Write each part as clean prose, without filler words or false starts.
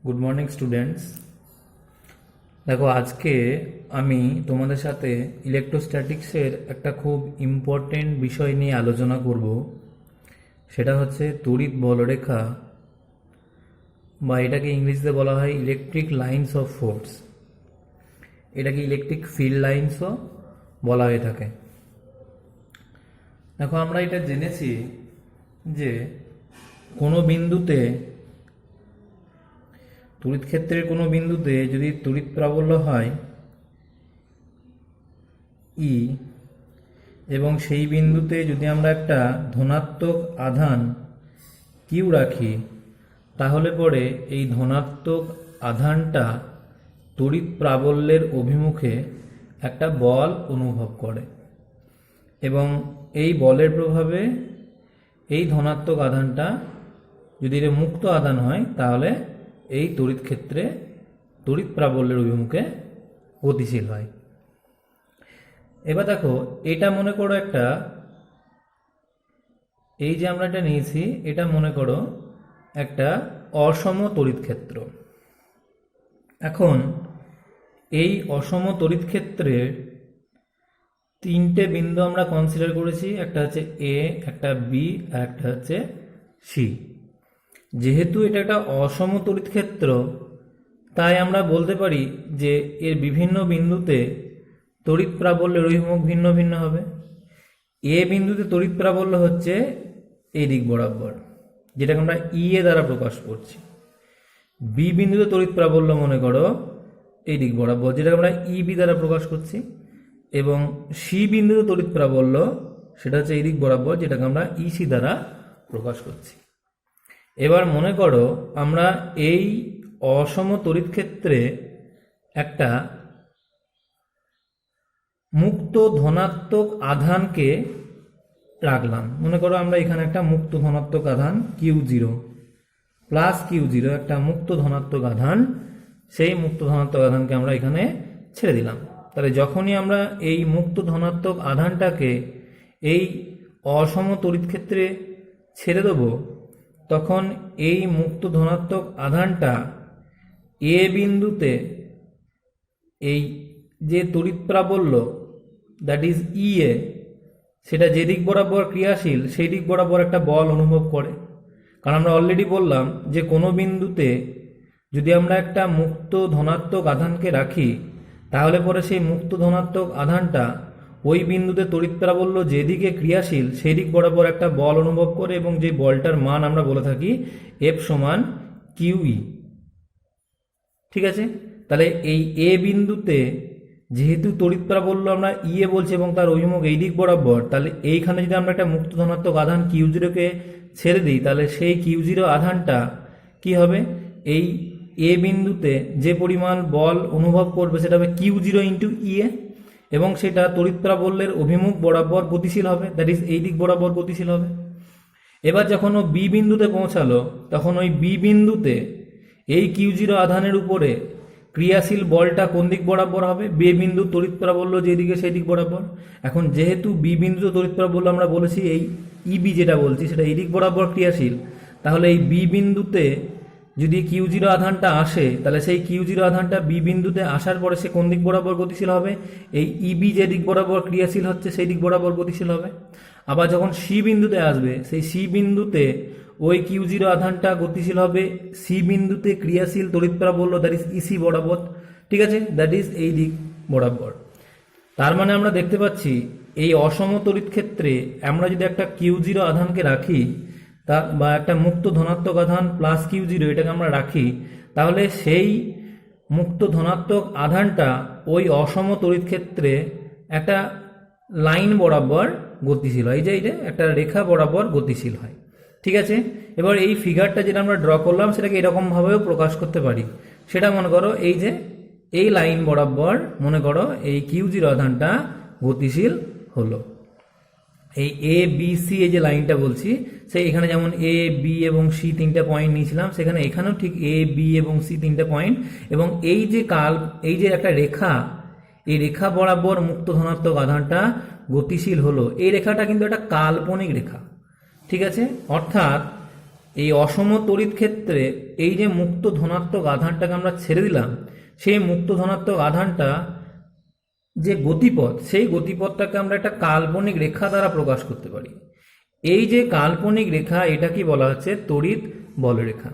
Good morning students. দেখো, আজকে আমি তোমাদের সাথে ইলেকট্রোস্ট্যাটিক্সের একটা খুব ইম্পর্টেন্ট বিষয় নিয়ে আলোচনা করব। সেটা হচ্ছে তড়িৎ বলরেখা, বা এটাকে ইংরেজিতে বলা হয় ইলেকট্রিক লাইন্স অফ ফোর্স। এটাকে ইলেকট্রিক ফিল্ড লাইন্সও বলা হয়ে থাকে। দেখো, আমরা এটা জেনেছি যে কোনো বিন্দুতে, তড়িৎ ক্ষেত্রের কোনো বিন্দুতে যদি তড়িৎ প্রাবল্য হয় ই, এবং সেই বিন্দুতে যদি আমরা একটা ধনাত্মক আধান কিউ রাখি, তাহলে পরে এই ধনাত্মক আধানটা তড়িৎ প্রাবল্যের অভিমুখে একটা বল অনুভব করে, এবং এই বলের প্রভাবে এই ধনাত্মক আধানটা যদি এটা মুক্ত আধান হয়, তাহলে এই তড়িৎ ক্ষেত্রে তড়িৎ প্রাবল্যের অভিমুখে গতিশীল হয়। এবার দেখো, এটা মনে করো একটা, এই যে আমরা এটা নিয়েছি, এটা মনে করো একটা অসম তড়িৎ ক্ষেত্র। এখন এই অসম তড়িৎ ক্ষেত্রের তিনটে বিন্দু আমরা কনসিডার করেছি, একটা হচ্ছে এ, একটা বি, আর একটা হচ্ছে সি। যেহেতু এটা একটা অসম তড়িৎ ক্ষেত্র, তাই আমরা বলতে পারি যে এর বিভিন্ন বিন্দুতে তড়িৎ প্রাবল্যের অভিমুখ ভিন্ন ভিন্ন হবে। এ বিন্দুতে তড়িৎ প্রাবল্য হচ্ছে এই দিক বরাবর, যেটাকে আমরা ই এ দ্বারা প্রকাশ করছি। বি বিন্দুতে তড়িৎ প্রাবল্য মনে করো এই দিক বরাবর, যেটাকে আমরা ই বি দ্বারা প্রকাশ করছি। এবং সি বিন্দুতে তড়িৎ প্রাবল্য সেটা হচ্ছে এই দিক বরাবর, যেটাকে আমরা ই সি দ্বারা প্রকাশ করছি। এবার মনে করো আমরা এই অসম তড়িৎ ক্ষেত্রে একটা মুক্ত ধনাত্মক আধানকে রাখলাম। মনে করো আমরা এখানে একটা মুক্ত ধনাত্মক আধান Q0 প্লাস Q0, একটা মুক্ত ধনাত্মক আধান, সেই মুক্ত ধনাত্মক আধানকে আমরা এখানে ছেড়ে দিলাম। তাহলে যখনই আমরা এই মুক্ত ধনাত্মক আধানটাকে এই অসম তড়িৎ ক্ষেত্রে ছেড়ে দেব, তখন এই মুক্ত ধনাত্মক আধানটা এ বিন্দুতে এই যে তড়িৎ প্রাবল্য দ্যাট ইজ ই এ, সেটা যে দিক বরাবর ক্রিয়াশীল সেই দিক বরাবর একটা বল অনুভব করে। কারণ আমরা অলরেডি বললাম যে কোনো বিন্দুতে যদি আমরা একটা মুক্ত ধনাত্মক আধানকে রাখি, তাহলে পরে সেই মুক্ত ধনাত্মক আধানটা ওই বিন্দুতে তড়িৎ প্রাবল্য যেদিকে ক্রিয়াশীল সেই দিক বরাবর একটা বল অনুভব করে, এবং যে বলটার মান আমরা বলে থাকি এফ সমান কিউই। ঠিক আছে, তাহলে এই এ বিন্দুতে যেহেতু তড়িৎ প্রাবল্য আমরা ই এ বলছি এবং তার অভিমুখ এই দিক বরাবর, তাহলে এইখানে যদি আমরা একটা মুক্ত ধনাত্মক আধান Q0কে ছেড়ে দিই, তাহলে সেই Q0 আধানটা কি হবে, এই এ বিন্দুতে যে পরিমাণ বল অনুভব করবে সেটা হবে Q0 ইন্টু ই এ, এবং সেটা তড়িৎ প্রাবল্যের অভিমুখ বরাবর গতিশীল হবে, দ্যাট ইজ এই দিক বরাবর গতিশীল হবে। এবার যখন ও বি বিন্দুতে পৌঁছালো, তখন ওই বি বিন্দুতে এই Q0 আধানের উপরে ক্রিয়াশীল বলটা কোন দিক বরাবর হবে, বি বিন্দু তড়িৎ প্রাবল্য যেদিকে সেই দিক বরাবর। এখন যেহেতু বি বিন্দু তড়িৎ প্রাবল্য আমরা বলেছি এই ইবি যেটা বলছি সেটা এই দিক বরাবর ক্রিয়াশীল, তাহলে এই বি বিন্দুতে যদি Q0 আধানটা আসে, তাহলে সেই Q0 আধানটা বি বিন্দুতে আসার পরে সে কোন দিক বরাবর গতিশীল হবে, এই ইবি যে দিক বরাবর ক্রিয়াশীল হচ্ছে সেই দিক বরাবর গতিশীল হবে। আবার যখন সি বিন্দুতে আসবে, সেই সি বিন্দুতে ওই Q0 আধানটা গতিশীল হবে সি বিন্দুতে ক্রিয়াশীল তড়িৎ প্রাবল্য দ্যাট ইজ ইসি বরাবর। ঠিক আছে, দ্যাট ইজ এই দিক বরাবর। তার মানে আমরা দেখতে পাচ্ছি এই অসম তড়িৎ ক্ষেত্রে আমরা যদি একটা Q0 আধানকে রাখি, তা বা একটা মুক্ত ধনাত্মক আধান প্লাস Q0 এটাকে আমরা রাখি, তাহলে সেই মুক্ত ধনাত্মক আধানটা ওই অসম তড়িৎ ক্ষেত্রে একটা লাইন বরাবর গতিশীল হয়, এই যে একটা রেখা বরাবর গতিশীল হয়। ঠিক আছে, এবার এই ফিগারটা যেটা আমরা ড্র করলাম সেটাকে এরকমভাবেও প্রকাশ করতে পারি। সেটা মনে করো এই যে এই লাইন বরাবর মনে করো এই Q0 আধানটা গতিশীল হলো। এই এ বি সি এই যে লাইনটা বলছি, সেই এখানে যেমন এ বি এবং সি তিনটা পয়েন্ট নিয়েছিলাম, সেখানে এখানেও ঠিক এ বি এবং সি তিনটা পয়েন্ট, এবং এই যে এই যে একটা রেখা, এই রেখা বরাবর মুক্ত ধনাত্মক আধানটা গতিশীল হলো। এই রেখাটা কিন্তু একটা কাল্পনিক রেখা। ঠিক আছে, অর্থাৎ এই অসম তড়িৎ ক্ষেত্রে এই যে মুক্ত ধনাত্মক আধানটাকে আমরা ছেড়ে দিলাম, সেই মুক্ত ধনাত্মক আধানটা যে গতিপথ, সেই গতিপথটাকে আমরা একটা কাল্পনিক রেখা দ্বারা প্রকাশ করতে পারি। এই যে কাল্পনিক রেখা, এটা কি বলা হচ্ছে? তড়িৎ বলরেখা।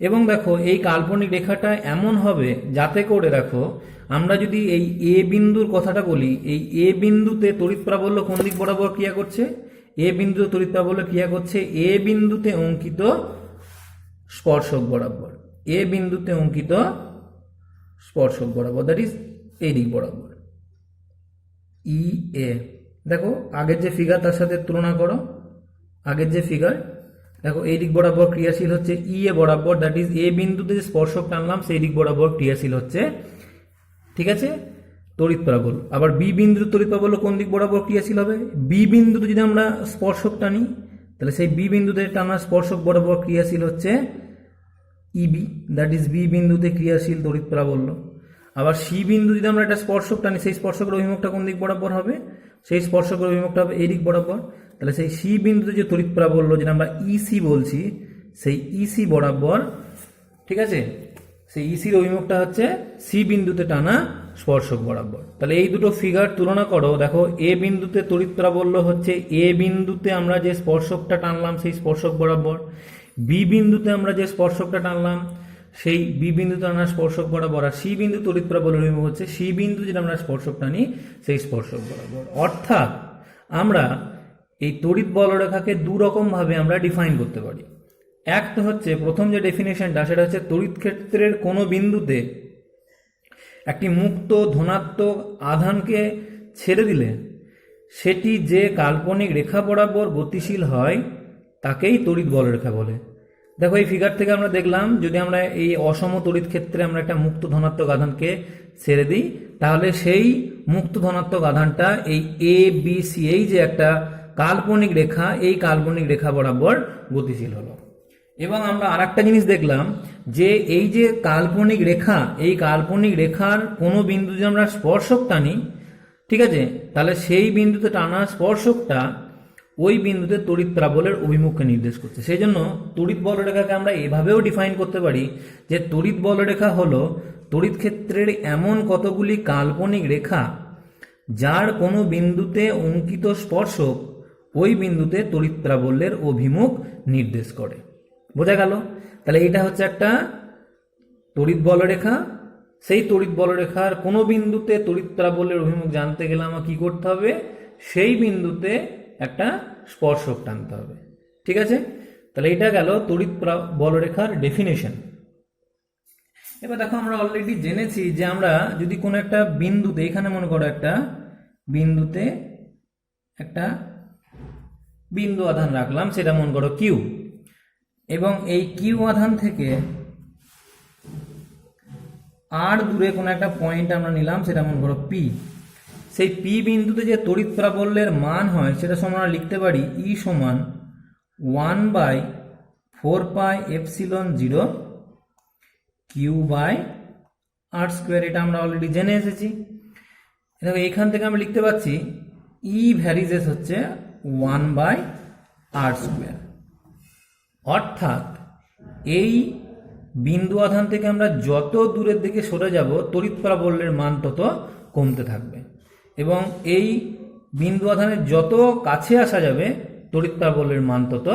এবং দেখো এই কাল্পনিক রেখাটা এমন হবে যাতে করে দেখো আমরা যদি এই এ বিন্দুর কথাটা বলি, এই এ বিন্দুতে তড়িৎ প্রাবল্য কোন দিক বরাবর ক্রিয়া করছে? এ বিন্দুতে তড়িৎ প্রাবল্য ক্রিয়া করছে এ বিন্দুতে অঙ্কিত স্পর্শক বরাবর। এ বিন্দুতে অঙ্কিত স্পর্শক বরাবর, দ্যাট ইজ এই দিক বরাবর ই এ। দেখো আগের যে ফিগার তার সাথে তুলনা করো, আগের যে ফিগার দেখো এই দিক বরাবর ক্রিয়াশীল হচ্ছে ই এ বরাবর, দ্যাট ইজ এ বিন্দুতে যে স্পর্শক টানলাম সেই দিক বরাবর ক্রিয়াশীল হচ্ছে, ঠিক আছে, তড়িৎ প্রাবল্য। আবার বি বিন্দুতে তড়িৎ প্রাবল্য কোন দিক বরাবর ক্রিয়াশীল হবে? বি বিন্দুতে যদি আমরা স্পর্শক টানি তাহলে সেই বি বিন্দুতে টানা স্পর্শক বরাবর ক্রিয়াশীল হচ্ছে ইবি, দ্যাট ইজ বি বিন্দুতে ক্রিয়াশীল তড়িৎ প্রাবল্য। আবার সি বিন্দু যদি আমরা একটা স্পর্শক টানি, সেই স্পর্শকের অভিমুখটা কোন দিক বরাবর হবে? সেই স্পর্শকের অভিমুখটা হবে এই দিক বরাবর। তাহলে সেই সি বিন্দুতে যে তড়িৎ প্রাবল্য যেটা আমরা ইসি বলছি, সেই ইসি বরাবর, ঠিক আছে, সেই ইসির অভিমুখটা হচ্ছে সি বিন্দুতে টানা স্পর্শক বরাবর। তাহলে এই দুটো ফিগার তুলনা করো, দেখো এ বিন্দুতে তড়িৎ প্রাবল্য হচ্ছে এ বিন্দুতে আমরা যে স্পর্শকটা টানলাম সেই স্পর্শক বরাবর, বি বিন্দুতে আমরা যে স্পর্শকটা টানলাম সেই বি বিন্দুতে টানা স্পর্শক বরাবর, আর সি বিন্দু তড়িৎ প্রাবল্য অভিমুখ হচ্ছে সি বিন্দু যেটা আমরা স্পর্শক টানি সেই স্পর্শক বরাবর। অর্থাৎ আমরা এই তড়িৎ বলরেখাকে দু রকম ভাবে আমরা ডিফাইন করতে পারি। এক তো হচ্ছে প্রথম যে ডেফিনেশনটা, সেটা হচ্ছে তড়িৎ ক্ষেত্রের কোনো বিন্দুতে একটি মুক্ত ধনাত্মক আধানকে ছেড়ে দিলে সেটি যে কাল্পনিক রেখা বরাবর গতিশীল হয় তাকেই তড়িৎ বলরেখা বলে। দেখো এই ফিগার থেকে আমরা দেখলাম যদি আমরা এই অসম তড়িৎ ক্ষেত্রে আমরা একটা মুক্ত ধনাত্মক আধানকে ছেড়ে দিই তাহলে সেই মুক্ত ধনাত্মক আধানটা এই এ বি সি, এই যে একটা কাল্পনিক রেখা, এই কাল্পনিক রেখা বরাবর গতিশীল হলো। এবং আমরা আর একটা জিনিস দেখলাম যে এই যে কাল্পনিক রেখা, এই কাল্পনিক রেখার কোনো বিন্দু যদি আমরা স্পর্শক টানি, ঠিক আছে, তাহলে সেই বিন্দুতে টানা স্পর্শকটা ওই বিন্দুতে তড়িৎ প্রাবল্যের অভিমুখকে নির্দেশ করছে। সেই জন্য তড়িৎ বলরেখাকে আমরা এভাবেও ডিফাইন করতে পারি যে তড়িৎ বলরেখা হলো তড়িৎ ক্ষেত্রের এমন কতগুলি কাল্পনিক রেখা যার কোনো বিন্দুতে অঙ্কিত স্পর্শক ওই বিন্দুতে তড়িৎ প্রাবল্যের অভিমুখ নির্দেশ করে। বোঝা গেল? তাহলে এটা হচ্ছে একটা তড়িৎ বলরেখা। সেই তড়িৎ বলরেখার কোনো বিন্দুতে তড়িৎ প্রাবল্যের অভিমুখ জানতে গেলে আমার কি করতে হবে? সেই বিন্দুতে একটা স্পর্শক টানতে হবে। ঠিক আছে? তাহলে এটা গেল তড়িৎ বলরেখার ডেফিনেশন। এবার দেখো আমরা অলরেডি জেনেছি যে আমরা যদি কোনো একটা বিন্দুতে, এখানে মনে করো একটা বিন্দুতে একটা বিন্দু আধান রাখলাম, সেটা মনে করো কিউ, এবং এই কিউ আধান থেকে আর দূরে কোনো একটা পয়েন্ট আমরা নিলাম, সেটা মনে করো পি। সেই পি বিন্দুতে যে তড়িৎ প্রাবল্যের মান হয় সেটা আমরা লিখতে পারি ই সমান 1/4πε0 কিউ বাই আর স্কোয়ার। এটা আমরা অলরেডি জেনে এসেছি। দেখো এখান থেকে আমরা লিখতে পাচ্ছি ই ভ্যারিজেস হচ্ছে 1/r²। অর্থাৎ এই বিন্দু আধান থেকে আমরা যত দূরের দিকে সরে যাব তড়িৎ প্রাবল্যের মান তত কমতে থাকবে, এবং এই বিন্দু আধানের যত কাছে আসা যাবে তড়িৎ প্রাবল্যের মান তত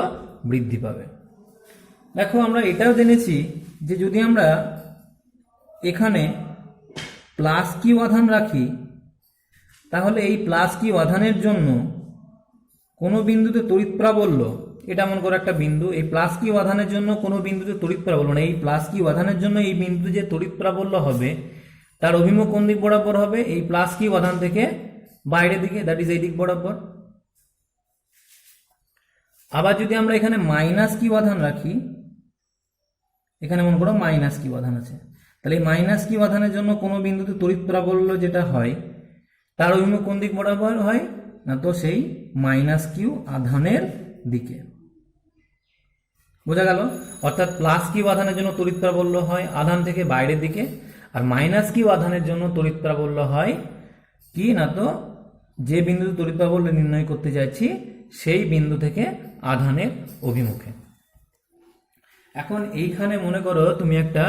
বৃদ্ধি পাবে। দেখো আমরা এটাও জেনেছি যে যদি আমরা এখানে প্লাস কিউ আধান রাখি তাহলে এই প্লাস কিউ আধানের জন্য কোনো বিন্দুতে তড়িৎ প্রাবল্য, এটা মনে করো একটা বিন্দু, এই প্লাস কিউ আধানের জন্য কোনো বিন্দুতে তড়িৎ প্রাবল্য, মানে এই প্লাস কিউ আধানের জন্য এই বিন্দুতে যে তড়িৎ প্রাবল্য হবে তার অভিমুখ কোন দিক বরাবর হবে? এই প্লাস কিউ আধান থেকে বাইরের দিকে, দ্যাট ইজ এই দিক বরাবর। আবার যদি আমরা এখানে মাইনাস কিউ আধান রাখি, এখানে মনে করো মাইনাস কিউ আধান আছে, তাহলে এই মাইনাস কিউ আধানের জন্য কোনো বিন্দুতে তড়িৎ প্রাবল্য যেটা হয় তার অভিমুখ কোন দিক বরাবর হয়? না তো সেই মাইনাস কিউ আধানের দিকে। বোঝা গেল? অর্থাৎ প্লাস কিউ আধানের জন্য তড়িৎ প্রাবল্য হয় আধান থেকে বাইরের দিকে, আর মাইনাস কিউ আধানের জন্য তড়িৎ প্রাবল্য হয় কি না তো যে বিন্দুতে তড়িৎ প্রাবল্য নির্ণয় করতে চাইছি সেই বিন্দু থেকে আধানের অভিমুখে। এখন এইখানে মনে করো তুমি একটা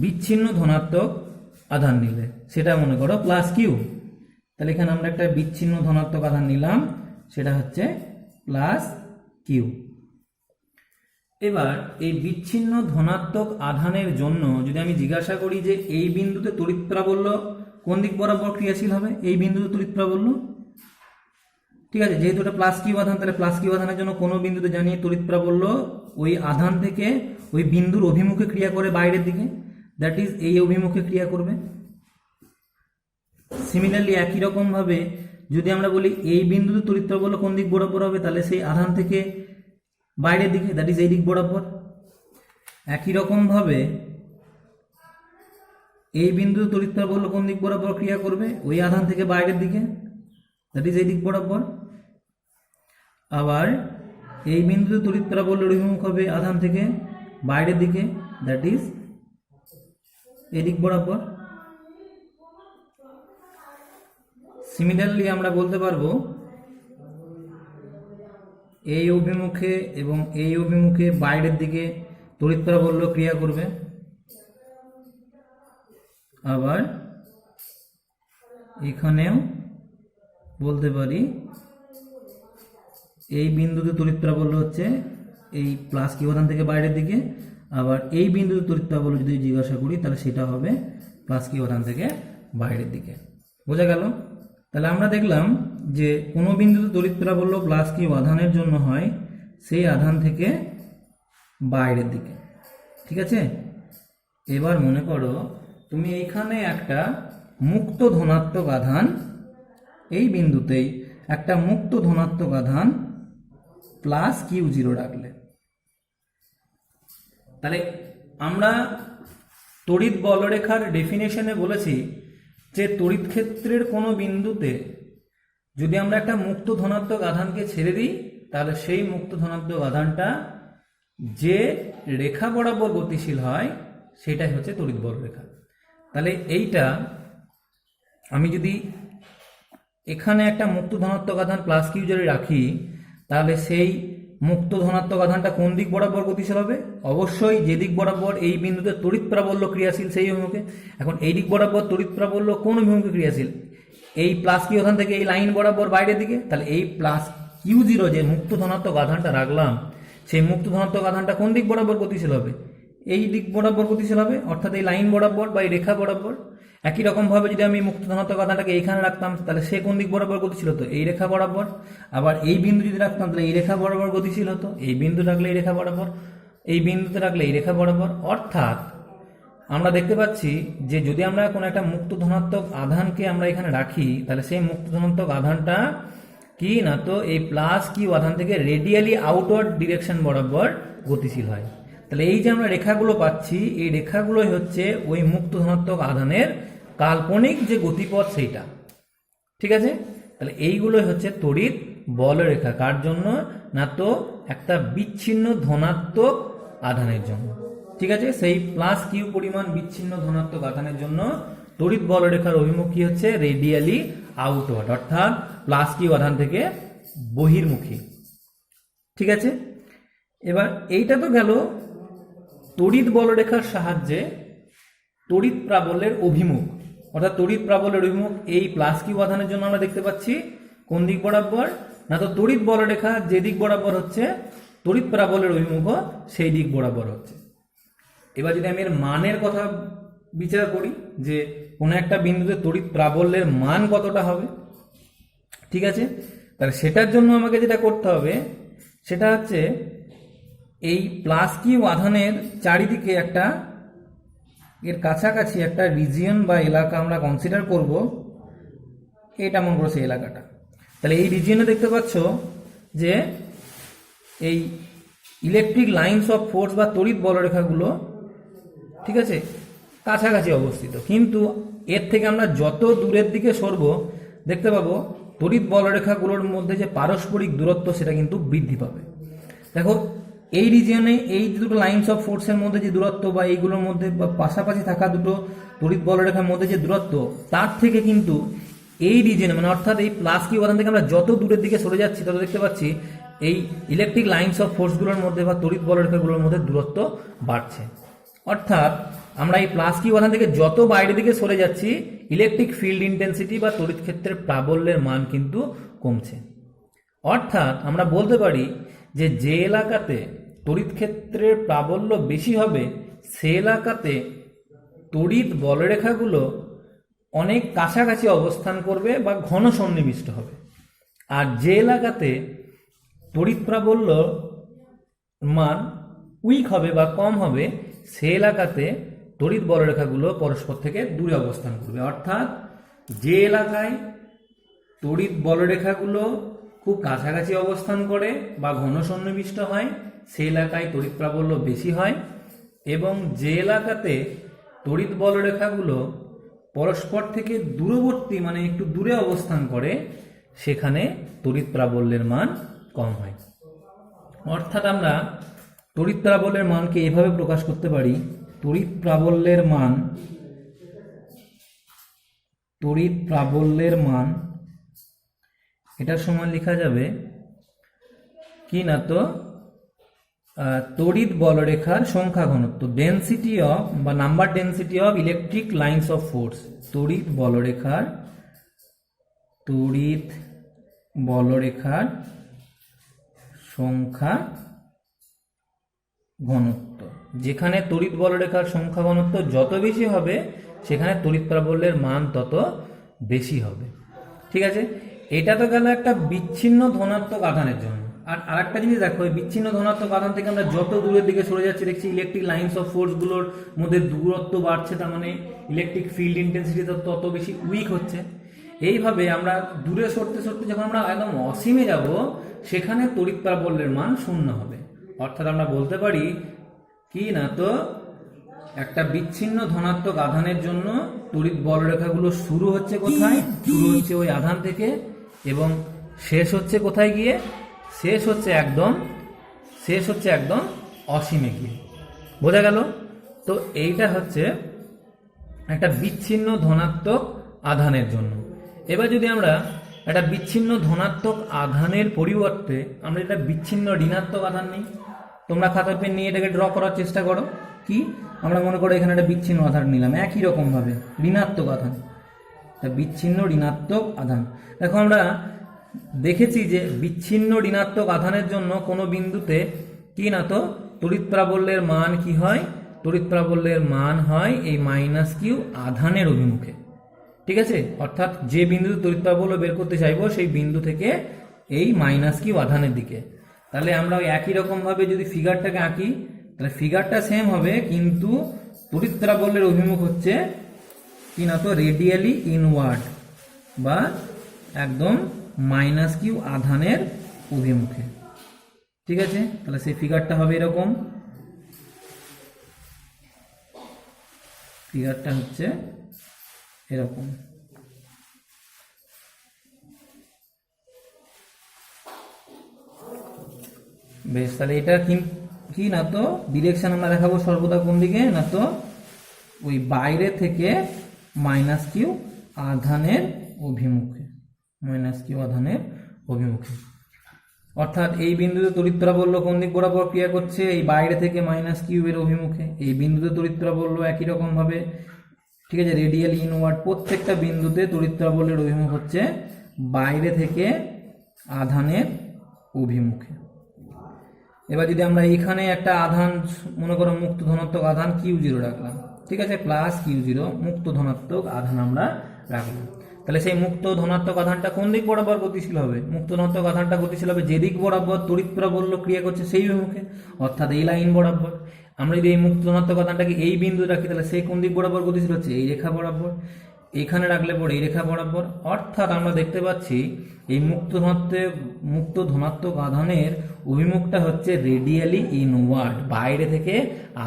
বিচ্ছিন্ন ধনাত্মক আধান নিলে, সেটা মনে করো প্লাস কিউ। তাহলে এখানে আমরা একটা বিচ্ছিন্ন ধনাত্মক আধান নিলাম, সেটা হচ্ছে প্লাস কিউ। এবার এই বিচ্ছিন্ন ধনাত্মক আধানের জন্য যদি আমি জিজ্ঞাসা করি যে এই বিন্দুতে তড়িৎ প্রাবল্য কোন দিক বরাবর ক্রিয়াশীল হবে, এই বিন্দুতে তড়িৎ প্রাবল্য, ঠিক আছে, যেহেতু এটা প্লাস কিউ আধান, তাহলে প্লাস কিউ আধানের জন্য কোনো বিন্দুতে জানি তড়িৎ প্রাবল্য ওই আধান থেকে ওই বিন্দুর অভিমুখে ক্রিয়া করে বাইরের দিকে, দ্যাট ইজ এই অভিমুখে ক্রিয়া করবে। সিমিলারলি একই রকম ভাবে যদি আমরা বলি এই বিন্দুতে তড়িৎ প্রাবল্য কোন দিক বরাবর হবে, তাহলে সেই আধান থেকে বাইরের দিকে, দ্যাট ইজ এই দিক বরাবর। একই রকম ভাবে এই বিন্দুতে তড়িৎ প্রাবল্য কোন দিক বরাবর ক্রিয়া করবে, ওই আধান থেকে বাইরের দিকে, দ্যাট ইজ এই দিক বরাবর। আবার এই বিন্দুতে তড়িৎ প্রাবল্যের অভিমুখ হবে আধান থেকে বাইরের দিকে, দ্যাট ইজ এই দিক বরাবর। সিমিলারলি আমরা বলতে পারবো এই অভিমুখে এবং এই অভিমুখে বাইরের দিকে তড়িৎ প্রাবল্য ক্রিয়া করবে। আবার এখানেও বলতে পারি এই বিন্দুতে তড়িৎ প্রাবল্য হচ্ছে এই প্লাস কিউ আধান থেকে বাইরের দিকে, আবার এই বিন্দুতে তড়িৎ প্রাবল্য যদি জিজ্ঞাসা করি তাহলে সেটা হবে প্লাস কিউ আধান থেকে বাইরের দিকে। বোঝা গেল? তাহলে আমরা দেখলাম যে কোনো বিন্দুতে তড়িৎ প্রাবল্য প্লাস কিউ আধানের জন্য হয় সেই আধান থেকে বাইরের দিকে, ঠিক আছে। এবার মনে করো তুমি এইখানে একটা মুক্ত ধনাত্মক আধান, এই বিন্দুতেই একটা মুক্ত ধনাত্মক আধান প্লাস কিউ জিরো রাখলে, তাহলে আমরা তড়িৎ বলরেখার ডেফিনেশনে বলেছি যে তড়িৎ ক্ষেত্রের কোনো বিন্দুতে যদি আমরা একটা মুক্ত ধনাত্মক আধানকে ছেড়ে দিই, তাহলে সেই মুক্ত ধনাত্মক আধানটা যে রেখা বরাবর গতিশীল হয় সেটাই হচ্ছে তড়িৎ বলরেখা। তাহলে এইটা আমি যদি এখানে একটা মুক্ত ধনাত্মক আধান প্লাস কিউ যদি রাখি, তাহলে সেই মুক্ত ধনাত্মক আধানটা কোন দিক বরাবর গতিশীল হবে? অবশ্যই যে দিক বরাবর এই বিন্দুতে তড়িৎ প্রাবল্য ক্রিয়াশীল সেই অভিমুখে। এখন এই দিক বরাবর তড়িৎ প্রাবল্য কোন অভিমুখে ক্রিয়াশীল? এই প্লাস কিউ আধান থেকে এই লাইন বরাবর বাইরের দিকে। তাহলে এই প্লাস কিউ জিরো যে মুক্ত ধনাত্মক আধানটা রাখলাম, সেই মুক্ত ধনাত্মক আধানটা কোন দিক বরাবর গতিশীল হবে? এই দিক বরাবর গতিশীল হবে, অর্থাৎ এই লাইন বরাবর বা এই রেখা বরাবর। একই রকম ভাবে যদি আমি মুক্ত ধনাত্মক আধানটাকে এইখানে রাখতাম, তাহলে সে কোন দিক বরাবর গতিশীল হতো? এই রেখা বরাবর। আবার এই বিন্দু যদি রাখতাম তাহলে এই রেখা বরাবর গতিশীল হতো, এই বিন্দু রাখলে এই রেখা বরাবর, এই বিন্দুতে রাখলে এই রেখা বরাবর। অর্থাৎ আমরা দেখতে পাচ্ছি যে যদি আমরা কোনো একটা মুক্ত ধনাত্মক আধানকে আমরা এখানে রাখি, তাহলে সেই মুক্ত ধনাত্মক আধানটা কি না, তো এই প্লাস কিউ আধান থেকে রেডিয়ালি আউটওয়ার্ড ডিরেকশন বরাবর গতিশীল হয়। তাহলে এই যে আমরা রেখাগুলো পাচ্ছি, এই রেখাগুলোই হচ্ছে ওই মুক্ত ধনাত্মক আধানের কাল্পনিক যে গতিপথ সেইটা, ঠিক আছে। তাহলে এইগুলোই হচ্ছে তড়িৎ বলরেখা। কার জন্য না, তো একটা বিচ্ছিন্ন ধনাত্মক আধানের জন্য, ঠিক আছে। সেই প্লাস কিউ পরিমাণ বিচ্ছিন্ন ধনাত্মক আধানের জন্য তড়িৎ বলরেখার অভিমুখ কি হচ্ছে? রেডিয়ালি আউটওয়ার্ড, অর্থাৎ প্লাস কিউ আধান থেকে বহির্মুখী, ঠিক আছে। এবার এইটা তো গেল তড়িৎ বলরেখার সাহায্যে তড়িৎ প্রাবল্যের অভিমুখ, অর্থাৎ তড়িৎ প্রাবল্যের অভিমুখ এই প্লাস কিউ আধানের জন্য আমরা দেখতে পাচ্ছি কোন দিক বরাবর না, তো তড়িৎ বলরেখা যে দিক বরাবর হচ্ছে তড়িৎ প্রাবল্যের অভিমুখ সেই দিক বরাবর হচ্ছে। এবার যদি আমি এর মানের কথা বিচার করি যে কোনো একটা বিন্দুতে তড়িৎ প্রাবল্যের মান কতটা হবে, ঠিক আছে, তাহলে সেটার জন্য আমাকে যেটা করতে হবে সেটা হচ্ছে এই প্লাস কিউ আধানের চারিদিকে একটা এর কাছাকাছি একটা রিজিয়ন বা এলাকা আমরা কনসিডার করব। এটা মনে করো সেই এলাকাটা। তাহলে এই রিজিয়নে দেখতে পাচ্ছ যে এই ইলেকট্রিক লাইনস অফ ফোর্স বা তড়িৎ বলরেখাগুলো, ঠিক আছে, কাছাকাছি অবস্থিত, কিন্তু এর থেকে আমরা যত দূরের দিকে সরব দেখতে পাবো তড়িৎ বলরেখাগুলোর মধ্যে যে পারস্পরিক দূরত্ব সেটা কিন্তু বৃদ্ধি পাবে। দেখো এই রিজিয়নে এই দুটো লাইনস অফ ফোর্সের মধ্যে যে দূরত্ব বা এইগুলোর মধ্যে বা পাশাপাশি থাকা দুটো তড়িৎ বলরেখার মধ্যে যে দূরত্ব, তার থেকে কিন্তু এই রিজিয়নে মানে অর্থাৎ এই প্লাস কিউ আধান থেকে আমরা যত দূরের দিকে সরে যাচ্ছি তত দেখতে পাচ্ছি এই ইলেকট্রিক লাইন্স অফ ফোর্সগুলোর মধ্যে বা তড়িৎ বলরেখাগুলোর মধ্যে দূরত্ব বাড়ছে। অর্থাৎ আমরা এই প্লাস কিউ আধান থেকে যত বাইরের দিকে সরে যাচ্ছি ইলেকট্রিক ফিল্ড ইন্টেন্সিটি বা তড়িৎ ক্ষেত্রের প্রাবল্যের মান কিন্তু কমছে। অর্থাৎ আমরা বলতে পারি যে এলাকাতে তড়িৎ ক্ষেত্রের প্রাবল্য বেশি হবে সে এলাকাতে তড়িৎ বলরেখাগুলো অনেক কাছাকাছি অবস্থান করবে বা ঘন সন্নিবিষ্ট হবে। আর যে এলাকাতে তড়িৎ প্রাবল্য মান উইক হবে বা কম হবে সে এলাকাতে তড়িৎ বলরেখাগুলো পরস্পর থেকে দূরে অবস্থান করবে। অর্থাৎ যে এলাকায় তড়িৎ বলরেখাগুলো খুব কাছাকাছি অবস্থান করে বা ঘন সন্নিবিষ্ট হয় সে এলাকায় তড়িৎ প্রাবল্য বেশি হয়, এবং যে এলাকাতে তড়িৎ বলরেখাগুলো পরস্পর থেকে দূরবর্তী মানে একটু দূরে অবস্থান করে সেখানে তড়িৎ প্রাবল্যের মান কম হয়। অর্থাৎ আমরা তড়িৎ প্রাবল্যের মানকে এভাবে প্রকাশ করতে পারি, তড়িৎ প্রাবল্যের মান এটার সমান লেখা যাবে কি না তো তড়িৎ বলরেখার সংখ্যা ঘনত্ব, ডেন্সিটি অফ বা number density of electric lines of force, তড়িৎ বলরেখার সংখ্যা ঘনত্ব। যেখানে তড়িৎ বলরেখার সংখ্যা ঘনত্ব যত বেশি হবে সেখানে তড়িৎ প্রাবল্যের মান তত বেশি হবে। ঠিক আছে, এটা তো গেল একটা বিচ্ছিন্ন ধনাত্মক আধানের জন্য। আর আরেকটা জিনিস দেখো, বিচ্ছিন্ন ধনাত্মক আধান থেকে আমরা যত দূরের দিকে সরে যাচ্ছি দেখছি ইলেকট্রিক লাইন্স অফ ফোর্সগুলোর মধ্যে দূরত্ব বাড়ছে, তার মানে ইলেকট্রিক ফিল্ড ইন্টেন্সিটি তত বেশি উইক হচ্ছে। এইভাবে আমরা দূরে সরতে সরতে যখন আমরা একদম অসীমে যাব সেখানে তড়িৎ প্রাবল্যের মান শূন্য হবে। অর্থাৎ আমরা বলতে পারি কি না তো একটা বিচ্ছিন্ন ধনাত্মক আধানের জন্য তড়িৎ বলরেখাগুলো শুরু হচ্ছে কোথায়? শুরু হচ্ছে ওই আধান থেকে এবং শেষ হচ্ছে কোথায় গিয়ে? শেষ হচ্ছে একদম অসীমে গিয়ে। বোঝা গেল? তো এইটা হচ্ছে একটা বিচ্ছিন্ন ধনাত্মক আধানের জন্য। এবার যদি আমরা একটা বিচ্ছিন্ন ধনাত্মক আধানের পরিবর্তে আমরা এটা বিচ্ছিন্ন ঋণাত্মক আধান নিই, তোমরা খাতা পেন নিয়ে এটাকে ড্র করার চেষ্টা করো। কি আমরা মনে করো এখানে একটা বিচ্ছিন্ন আধান নিলাম, একই রকম ভাবে ঋণাত্মক আধান, বিচ্ছিন্ন ঋণাত্মক আধান। দেখো আমরা দেখেছি যে বিচ্ছিন্ন ঋণাত্মক আধানের জন্য কোনো বিন্দুতে কি না তো তড়িৎ প্রাবল্যের মান কি হয়? তড়িৎ প্রাবল্যের মান হয় এই মাইনাস কিউ আধানের অভিমুখে। ঠিক আছে, অর্থাৎ যে বিন্দুতে তড়িৎ প্রাবল্য বের করতে চাইবো সেই বিন্দু থেকে এই মাইনাস কিউ আধানের দিকে। তাহলে আমরা ওই একই রকম ভাবে যদি ফিগারটাকে আঁকি তাহলে ফিগারটা সেম হবে, কিন্তু তড়িৎ প্রাবল্যের অভিমুখ হচ্ছে কি না তো রেডিয়ালি ইনওয়ার্ড বা একদম মাইনাস কিউ আধানের অভিমুখে। ঠিক আছে, তাহলে সেই ফিগারটা হবে এরকম, ফিগারটা হচ্ছে এরকম। বেশ, তাহলে এটা কি না তো ডিরেকশন আমরা দেখাবো সর্বদা কোন দিকে না তো ওই বাইরে থেকে মাইনাস কিউ আধানের অভিমুখে, মাইনাস কিউ আধানের অভিমুখে। অর্থাৎ এই বিন্দুতে তড়িৎ প্রাবল্য কোন দিক বরাবর ক্রিয়া করছে? এই বাইরে থেকে মাইনাস কিউ এর অভিমুখে। এই বিন্দুতে তড়িৎ প্রাবল্য একই রকম ভাবে, ঠিক আছে, রেডিয়ালি ইনওয়ার্ড। প্রত্যেকটা বিন্দুতে তড়িৎ প্রাবল্যের অভিমুখ হচ্ছে বাইরে থেকে আধানের অভিমুখে। এবার যদি আমরা এখানে একটা আধান মনে করো মুক্ত ধনাত্মক আধান Q0 রাখলাম, ঠিক আছে, প্লাস Q0 মুক্ত ধনাত্মক আধান আমরা রাখলাম, তাহলে সেই মুক্ত ধনাত্মক আধানটা কোন দিক বরাবর গতিশীল হবে? মুক্ত ধনাত্মক আধানটা গতিশীল হবে যেদিক বরাবর তড়িৎ প্রাবল্য ক্রিয়া করছে সেই অভিমুখে, অর্থাৎ এই লাইন বরাবর। আমরা যদি এই মুক্ত ধনাত্মক আধানটাকে এই বিন্দু রাখি তাহলে সেই কোন দিক বরাবর গতিশীল হচ্ছে? এই রেখা বরাবর। এখানে রাখলে পরে এই রেখা বরাবর। অর্থাৎ আমরা দেখতে পাচ্ছি এই মুক্ত ধনাত্মক আধানের অভিমুখটা হচ্ছে রেডিয়ালি ইনওয়ার্ড, বাইরে থেকে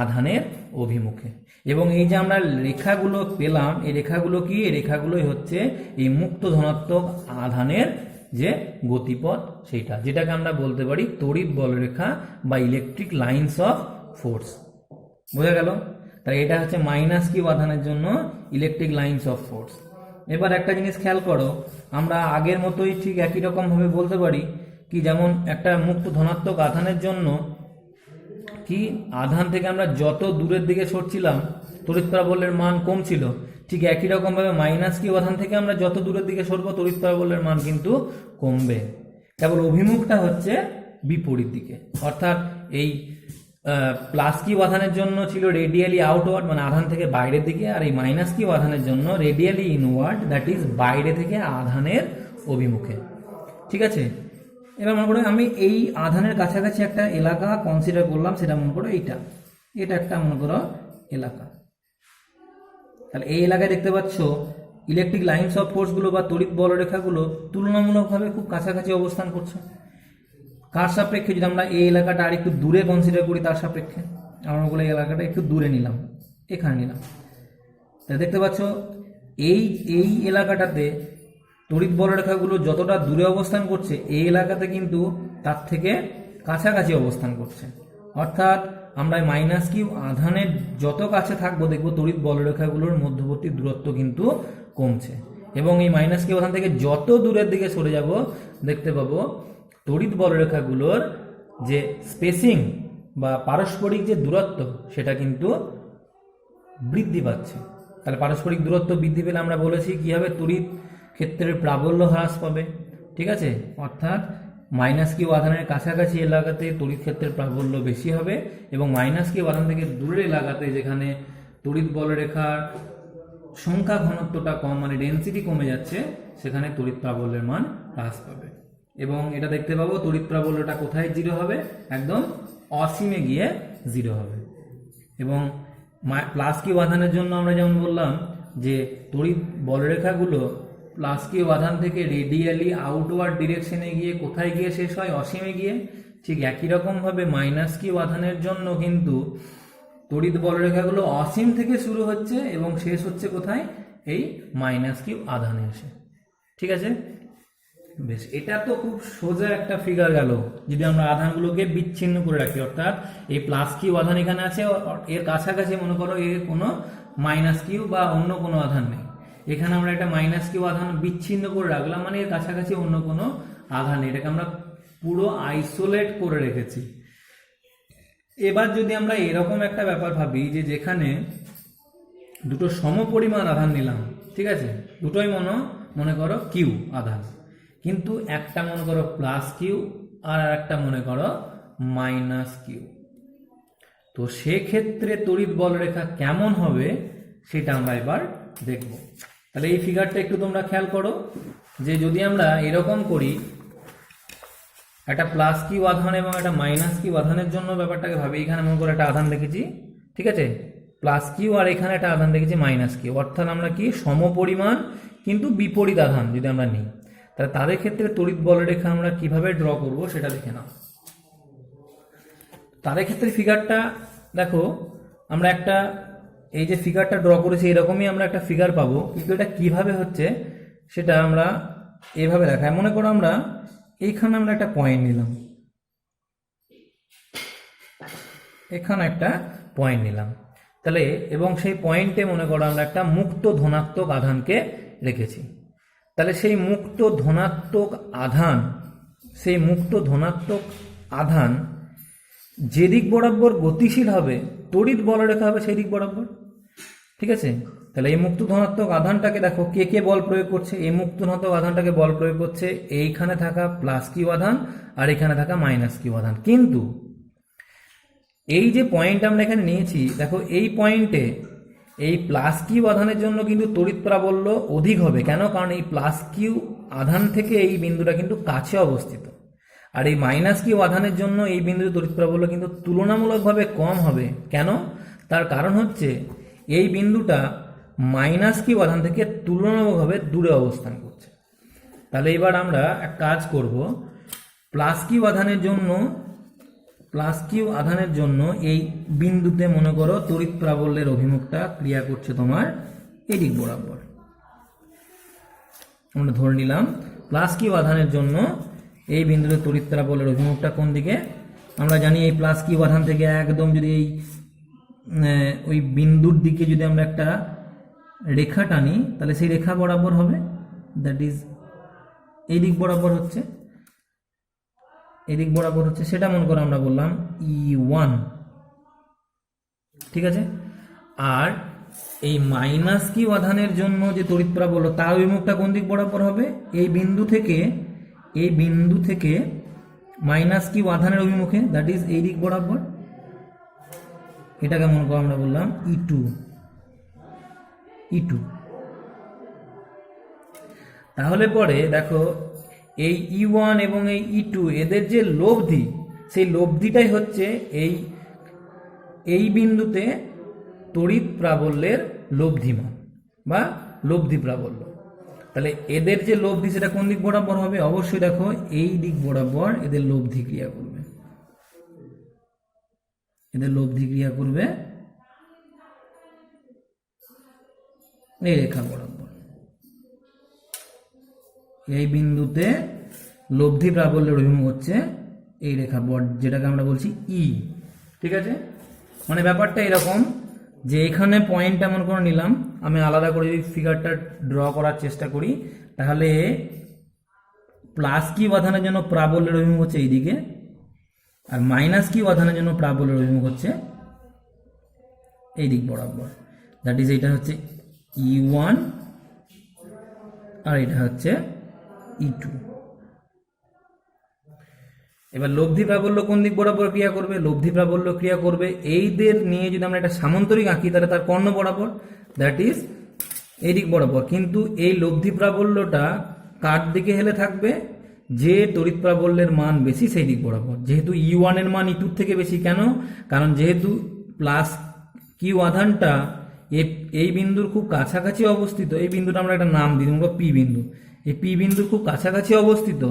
আধানের অভিমুখে। এবং এই যে আমরা রেখাগুলো পেলাম, এই রেখাগুলো কি? এই রেখাগুলোই হচ্ছে এই মুক্ত ধনাত্মক আধানের যে গতিপথ, সেইটা যেটাকে আমরা বলতে পারি তড়িৎ বলরেখা বা ইলেকট্রিক লাইন্স অফ ফোর্স। বোঝা গেল? তাই এটা হচ্ছে মাইনাস কিউ আধানের জন্য ইলেকট্রিক লাইন্স অফ ফোর্স। এবার একটা জিনিস খেয়াল করো, আমরা আগের মতোই ঠিক একই রকম ভাবে বলতে পারি কি, যেমন একটা মুক্ত ধনাত্মক আধানের জন্য কি আধান থেকে আমরা যত দূরের দিকে সরছিলাম তড়িৎ প্রাবল্যের মান কমছিল, ঠিক একই রকম ভাবে মাইনাস কিউ আধান থেকে আমরা যত দূরের দিকে সরবো তড়িৎ প্রাবল্যের মান কিন্তু কমবে, কেবল অভিমুখটা হচ্ছে বিপরীত দিকে। অর্থাৎ এই প্লাস কিউ আধানের জন্য ছিল রেডিয়ালি আউটওয়ার্ড, মানে আধান থেকে বাইরের দিকে, আর এই মাইনাস কিউ আধানের জন্য রেডিয়ালি ইনওয়ার্ড, দ্যাট ইজ বাইরে থেকে আধানের অভিমুখে। ঠিক আছে, এবার মনে করো আমি এই আধানের কাছাকাছি একটা এলাকা কনসিডার করলাম, সেটা মনে করো এটা একটা মনে করো এলাকা। তাহলে এই এলাকায় দেখতে পাচ্ছ ইলেকট্রিক লাইনস অফ ফোর্সগুলো বা তড়িৎ বলরেখাগুলো তুলনামূলকভাবে খুব কাছাকাছি অবস্থান করছে। কার সাপেক্ষে? যদি আমরা এই এলাকাটা আর একটু দূরে কনসিডার করি তার সাপেক্ষে, আমরা বলে এই এলাকাটা একটু দূরে নিলাম, এখানে নিলাম, তাহলে দেখতে পাচ্ছ এই এলাকাটাতে তড়িৎ বলরেখাগুলো যতটা দূরে অবস্থান করছে এই এলাকাতে কিন্তু তার থেকে কাছাকাছি অবস্থান করছে। অর্থাৎ আমরা মাইনাস কিউ আধানের যত কাছে থাকবো দেখবো তড়িৎ বলরেখাগুলোর মধ্যবর্তী দূরত্ব কিন্তু কমছে, এবং এই মাইনাস কিউ আধান থেকে যত দূরের দিকে সরে যাব দেখতে পাবো তড়িৎ বলরেখাগুলোর যে স্পেসিং বা পারস্পরিক যে দূরত্ব সেটা কিন্তু বৃদ্ধি পাচ্ছে। তাহলে পারস্পরিক দূরত্ব বৃদ্ধি পেলে আমরা বলেছি কি হবে, তড়িৎ ক্ষেত্রের প্রাবল্য হ্রাস পাবে। ঠিক আছে, অর্থাৎ মাইনাস কিউ আধানের কাছাকাছি এলাকাতে তড়িৎ ক্ষেত্রের প্রাবল্য বেশি হবে, এবং মাইনাস কিউ আধান থেকে দূরের এলাকাতে যেখানে তড়িৎ বলরেখার সংখ্যা ঘনত্বটা কম, মানে ডেনসিটি কমে যাচ্ছে, সেখানে তড়িৎ প্রাবল্যের মান হ্রাস পাবে। এবং এটা দেখতে পাবো তড়িৎ প্রাবল্যটা কোথায় জিরো হবে, একদম অসীমে গিয়ে জিরো হবে। এবং প্লাস কিউ আধানের জন্য আমরা যেমন বললাম যে তড়িৎ বলরেখাগুলো প্লাস কিউ আধান থেকে রেডিয়ালি আউটওয়ার্ড ডিরেকশনে গিয়ে কোথায় গিয়ে শেষ হয়, অসীমে গিয়ে। ঠিক একই রকমভাবে মাইনাস কিউ আধানের জন্য কিন্তু তড়িৎ বলরেখাগুলো অসীম থেকে শুরু হচ্ছে এবং শেষ হচ্ছে কোথায়, এই মাইনাস কিউ আধানে এসে। ঠিক আছে, বেশ, এটা তো খুব সোজা একটা ফিগার গেল। যদি আমরা আধানগুলোকে বিচ্ছিন্ন করে রাখি, অর্থাৎ এই প্লাস কিউ আধান এখানে আছে, এর কাছাকাছি মনে করো এর কোনো মাইনাস কিউ বা অন্য কোনো আধান নেই, এখানে আমরা একটা মাইনাস কিউ আধান বিচ্ছিন্ন করে রাখলাম, মানে এর কাছাকাছি অন্য কোনো আধান নেই, এটাকে আমরা পুরো আইসোলেট করে রেখেছি। এবার যদি আমরা এরকম একটা ব্যাপার ভাবি যে যেখানে দুটো সমপরিমাণ আধান নিলাম, ঠিক আছে, দুটোই মনে করো কিউ আধান, কিন্তু একটা মনে করো প্লাস কিউ আর একটা মনে করো মাইনাস কিউ, তো সেক্ষেত্রে তড়িৎ বলরেখা কেমন হবে সেটা আমরা এবার দেখব। তাহলে এই ফিগারটা একটু তোমরা খেয়াল করো, যে যদি আমরা এরকম করি, একটা প্লাস কিউ আধান এবং একটা মাইনাস কিউ আধানের জন্য ব্যাপারটাকে ভাবি, এখানে মনে করো একটা আধান দেখেছি, ঠিক আছে, প্লাস কিউ, আর এখানে একটা আধান দেখেছি মাইনাস কিউ, অর্থাৎ আমরা কি সমপরিমাণ কিন্তু বিপরীত আধান যদি আমরা নিই, তাহলে তাদের ক্ষেত্রে তড়িৎ বলরেখা আমরা কিভাবে ড্র করব সেটা দেখে নাও। তাদের ক্ষেত্রে ফিগারটা দেখো, আমরা একটা এই যে ফিগারটা ড্র করেছি এরকমই আমরা একটা ফিগার পাবো, কিন্তু এটা কিভাবে হচ্ছে সেটা আমরা এইভাবে দেখাই। মনে করো আমরা এইখানে আমরা একটা পয়েন্ট নিলাম, এখানে একটা পয়েন্ট নিলাম, তাহলে এবং সেই পয়েন্টে মনে করো আমরা একটা মুক্ত ধনাত্মক আধানকে রেখেছি। তাহলে সেই মুক্ত ধনাত্মক আধান যেদিক বরাবর গতিশীল হবে তড়িৎ বলরেখা হবে সেই দিক বরাবর। ঠিক আছে, তাহলে এই মুক্ত ধনাত্মক আধানটাকে দেখো কে বল প্রয়োগ করছে, এই মুক্ত ধনাত্মক আধানটাকে বল প্রয়োগ করছে এইখানে থাকা প্লাস কিউ আধান আর এখানে থাকা মাইনাস কিউ আধান। কিন্তু এই যে পয়েন্ট আমরা এখানে নিয়েছি দেখো, এই পয়েন্টে এই প্লাস কিউ আধানের জন্য কিন্তু তড়িৎ প্রাবল্য অধিক হবে। কেন? কারণ এই প্লাস কিউ আধান থেকে এই বিন্দুটা কিন্তু কাছে অবস্থিত, আর এই মাইনাস কিউ আধানের জন্য এই বিন্দুতে তড়িৎ প্রাবল্য কিন্তু তুলনামূলকভাবে কম হবে। কেন? তার কারণ হচ্ছে এই বিন্দুটা মাইনাস কিউ আধান থেকে তুলনামূলকভাবে দূরে অবস্থান করছে। তাহলে এবার আমরা এক কাজ করব, প্লাস কিউ আধানের জন্য এই বিন্দুতে মনে করো তড়িৎ প্রাবল্যের অভিমুখটা ক্রিয়া করছে তোমার এদিক বরাবর। আমরা ধরে নিলাম প্লাস কিউ আধানের জন্য এই বিন্দুতে তড়িৎ প্রাবল্যের অভিমুখটা কোন দিকে? আমরা জানি এই প্লাস কিউ আধান থেকে একদম যদি এই ওই বিন্দুর দিকে যদি আমরা একটা রেখা টানি তাহলে সেই রেখা বরাবর হবে, দ্যাট ইজ এই দিক বরাবর হচ্ছে। এদিক বরাবর হচ্ছে, সেটা মনে করো আমরা বললাম E1, ঠিক আছে। আর এই মাইনাস কিউ আধানের জন্য যে তড়িৎ প্রাবল্য তার অভিমুখটা কোন দিক বরাবর হবে, এই বিন্দু থেকে মাইনাস কিউ আধানের অভিমুখে, দ্যাট ইজ এই দিক বরাবর। এটাকে মনে করো আমরা বললাম E2। তাহলে পরে দেখো এই E1 এবং এই E2 এদের যে লব্ধি, সেই লব্ধিটাই হচ্ছে এই বিন্দুতে তড়িৎ প্রাবল্যের লব্ধিমান বা লব্ধি প্রাবল্য। তাহলে এদের যে লব্ধি সেটা কোন দিক বরাবর হবে, অবশ্যই দেখো এই দিক বরাবর এদের লব্ধি ক্রিয়া করবে, এই রেখা বরাবর। এই বিন্দুতে লব্ধি প্রাবল্যের অভিমুখ হচ্ছে এই রেখা বরাবর, যেটাকে আমরা বলছি ই, ঠিক আছে। মানে ব্যাপারটা এরকম যে এখানে পয়েন্ট এমন করে নিলাম, আমি আলাদা করে যদি ফিগারটা ড্র করার চেষ্টা করি, তাহলে প্লাস কিউ আধানের জন্য প্রাবল্যের অভিমুখ হচ্ছে এইদিকে, আর মাইনাস কিউ আধানের জন্য প্রাবল্যের অভিমুখ হচ্ছে এই দিক বরাবর। দ্যাট ইজ এটা হচ্ছে E1 আর এটা হচ্ছে E2। এবার লব্ধি প্রাবল্য কোন দিক বরাবর ক্রিয়া করবে, লব্ধি প্রাবল্য ক্রিয়া করবে এইদের নিয়ে যদি আমরা একটা সামান্তরিক আঁকি তাহলে তার কর্ণ বরাবর, দ্যাট ইজ এই দিক বরাবর। কিন্তু এই লব্ধি প্রাবল্যটা কার দিকে হেলে থাকবে, যে তড়িৎ প্রাবল্যের মান বেশি সেই দিক বরাবর। যেহেতু E1 এর মান E2 থেকে বেশি, কেন, কারণ যেহেতু প্লাস কিউ আধানটা এই বিন্দুর খুব কাছাকাছি অবস্থিত, এই বিন্দুটা আমরা একটা নাম দিই পি বিন্দু, এই পি বিন্দুর খুব কাছাকাছি অবস্থিত,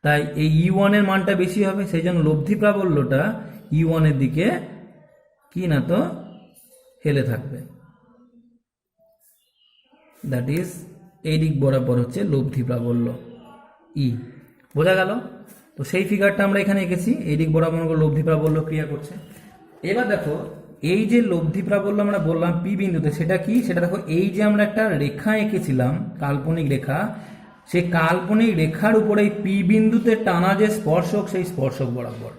তাই এই E1 এর মানটা বেশি হবে, সেই জন্য লব্ধি প্রাবল্যটা E1 এর দিকে কি না তো হেলে থাকবে, দ্যাট ইজ এই দিক বরাবর হচ্ছে লব্ধি প্রাবল্য ই। বোঝা গেল? তো সেই ফিগারটা আমরা এখানে এঁকেছি, এই দিক বরাবর লব্ধি প্রাবল্য ক্রিয়া করছে। এবার দেখো এই যে লব্ধি প্রাবল্য আমরা বললাম পি বিন্দুতে, সেটা কি, সেটা দেখো এই যে আমরা একটা রেখা এঁকেছিলাম কাল্পনিক রেখা, সেই কাল্পনিক রেখার উপরে এই পি বিন্দুতে টানা যে স্পর্শক, সেই স্পর্শক বরাবর।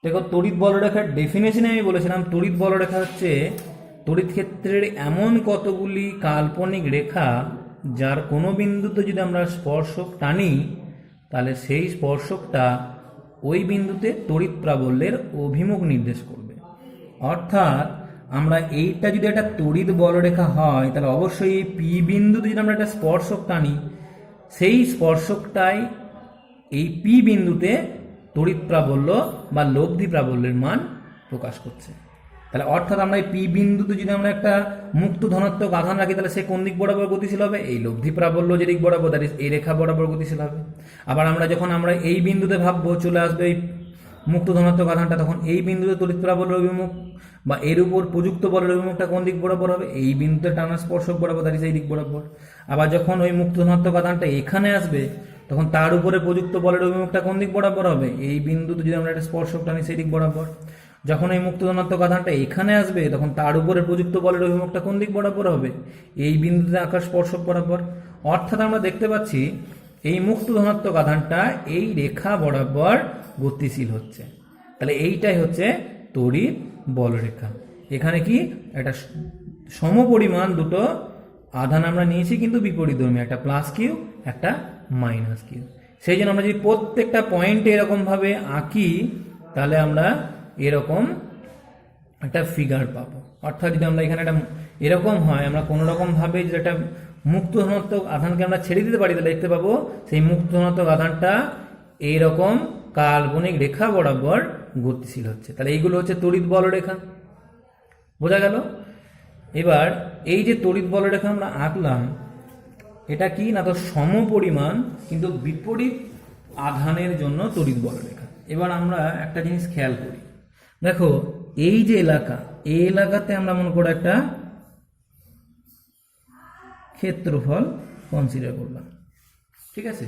দেখো তড়িৎ বলরেখার ডেফিনেশনে আমি বলেছিলাম তড়িৎ বলরেখা হচ্ছে তড়িৎ ক্ষেত্রের এমন কতগুলি কাল্পনিক রেখা যার কোনো বিন্দুতে যদি আমরা স্পর্শক টানি তাহলে সেই স্পর্শকটা ওই বিন্দুতে তড়িৎ প্রাবল্যের অভিমুখ নির্দেশ করবে। অর্থাৎ আমরা এইটা যদি একটা তড়িৎ বলরেখা হয় তাহলে অবশ্যই এই পি বিন্দুতে যদি আমরা একটা স্পর্শক টানি, সেই স্পর্শকটাই এই পি বিন্দুতে তড়িৎ প্রাবল্য বা লব্ধি প্রাবল্যের মান প্রকাশ করছে। তাহলে অর্থাৎ আমরা এই পি বিন্দুতে যদি আমরা একটা মুক্ত ধনাত্মক আধান রাখি তাহলে সে কোন দিক বরাবর গতিশীল হবে, এই লব্ধি প্রাবল্য যে দিক বরাবর, দ্যাট ইজ এই রেখা বরাবর গতিশীল হবে। আবার আমরা যখন আমরা এই বিন্দুতে ভাববো চলে আসবে এই মুক্ত ধনাত্মক আধানটা, তখন এই বিন্দুতে তড়িৎ প্রাবল্যের অভিমুখ বা এর উপর প্রযুক্ত বলের অভিমুখটা কোন দিক বরাবর হবে, এই বিন্দুতে টানা স্পর্শক বরাবর, দ্যাট ইজ এই দিক বরাবর। আবার যখন ওই মুক্ত ধনাত্মক আধানটা এখানে আসবে তখন তার উপরে প্রযুক্ত বলের অভিমুখটা কোন দিক বরাবর হবে, এই বিন্দুতে যদি আমরা একটা স্পর্শক টানি সেই দিক বরাবর। যখন এই মুক্ত ধনাত্মক আধানটা এখানে আসবে তখন তার উপরে প্রযুক্ত বলের অভিমুখটা কোন দিক বরাবর হবে, এই বিন্দুতে আঁকা স্পর্শক বরাবর। অর্থাৎ আমরা দেখতে পাচ্ছি এই মুক্ত ধনাত্মক আধানটা এই রেখা বরাবর গতিশীল হচ্ছে। তাহলে এইটাই হচ্ছে তড়িৎ বলরেখা। এখানে কি একটা সমপরিমাণ দুটো আধান আমরা নিয়েছি কিন্তু বিপরীতধর্মী, একটা প্লাস কিউ একটা মাইনাস কিউ। সেই জন্য আমরা যদি প্রত্যেকটা পয়েন্টে এরকম ভাবে আঁকি তাহলে আমরা এরকম একটা ফিগার পাবো। অর্থাৎ যদি আমরা এখানে একটা এরকম হয়, আমরা কোনো রকম ভাবে যদি একটা মুক্ত ধনাত্মক আধানকে আমরা ছেড়ে দিতে পারি তাহলে দেখতে পাবো সেই মুক্ত ধনাত্মক আধানটা এইরকম কাল্পনিক রেখা বরাবর গতিশীল হচ্ছে। তাহলে এইগুলো হচ্ছে তড়িৎ বলরেখা। বোঝা গেল? এবার এই যে তড়িৎ বলরেখা আমরা আঁকলাম এটা কি না তো সমপরিমাণ কিন্তু বিপরীত আধানের জন্য তড়িৎ বলরেখা। এবার আমরা একটা জিনিস খেয়াল করি, দেখো এই যে এলাকা, এই এলাকাতে আমরা মনে করো একটা ক্ষেত্রফল কনসিডার করলাম, ঠিক আছে।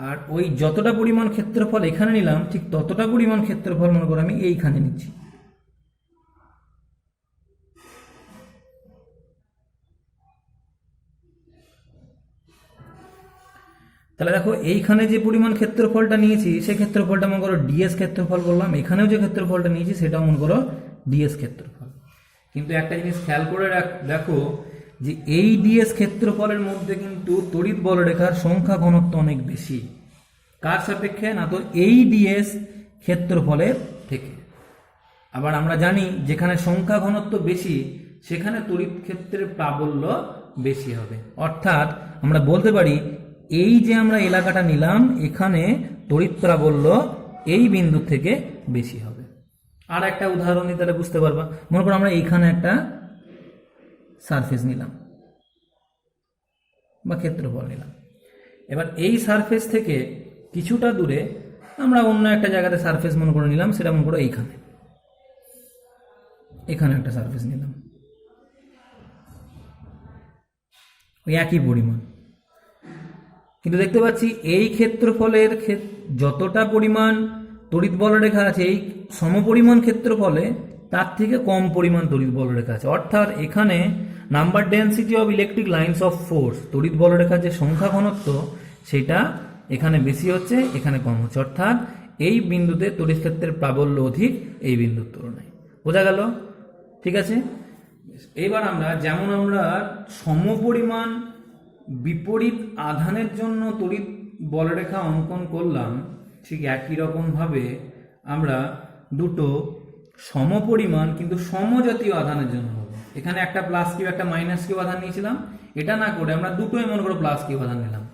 আর ওই যতটা পরিমাণ ক্ষেত্রফল এখানে নিলাম ঠিক ততটা পরিমাণ ক্ষেত্রফল মনে করো আমি এইখানে নিচ্ছি। তাহলে দেখো এইখানে যে পরিমাণ ক্ষেত্রফলটা নিয়েছি সেই ক্ষেত্রফলটা মনে করো ডিএস ক্ষেত্রফল বললাম, এখানেও যে ক্ষেত্রফলটা নিয়েছি সেটাও মনে করো ডিএস ক্ষেত্রফল। কিন্তু একটা জিনিস খেয়াল করে দেখো যে এই ডিএস ক্ষেত্রফলের মধ্যে কিন্তু তড়িৎ বলরেখার সংখ্যা ঘনত্ব অনেক বেশি। কার সাপেক্ষে? না তো এই ডিএস ক্ষেত্রফলের থেকে। আবার আমরা জানি যেখানে সংখ্যা ঘনত্ব বেশি সেখানে তড়িৎ ক্ষেত্রের প্রাবল্য বেশি হবে। অর্থাৎ আমরা বলতে পারি এই যে আমরা এলাকাটা নিলাম এখানে তড়িৎ প্রাবল্য এই বিন্দু থেকে বেশি হবে। আর একটা উদাহরণ নিয়ে তাহলে বুঝতে পারবা। মনে করো আমরা এইখানে একটা সারফেস নিলাম বা ক্ষেত্রফল নিলাম, এবার এই সারফেস থেকে কিছুটা দূরে আমরা অন্য একটা জায়গাতে সারফেস মনে করে নিলাম, সেটা মনে করো এইখানে, এখানে একটা সারফেস নিলাম ওই একই পরিমাণ। কিন্তু দেখতে পাচ্ছি এই ক্ষেত্রফলের যতটা পরিমাণ তড়িৎ বলরেখা আছে এই সমপরিমাণ ক্ষেত্রফলে তার থেকে কম পরিমাণ তড়িৎ বলরেখা আছে। অর্থাৎ এখানে number density of electric lines of force, তড়িৎ বলরেখার যে সংখ্যা ঘনত্ব সেটা এখানে বেশি হচ্ছে এখানে কম হচ্ছে। অর্থাৎ এই বিন্দুতে তড়িৎ ক্ষেত্রের প্রাবল্য অধিক এই বিন্দুর তুলনায়। বোঝা গেল? ঠিক আছে। এবার আমরা যেমন আমরা সমপরিমাণ বিপরীত আধানের জন্য তড়িৎ বলরেখা অঙ্কন করলাম, ঠিক একই রকমভাবে আমরা দুটো সমপরিমাণ কিন্তু সমজাতীয় আধানের জন্য হবে। এখানে একটা প্লাস কিউ একটা মাইনাস কিউ আধান নিয়েছিলাম, এটা না করে আমরা দুটোই মনে করো প্লাস কিউ আধান নিলাম,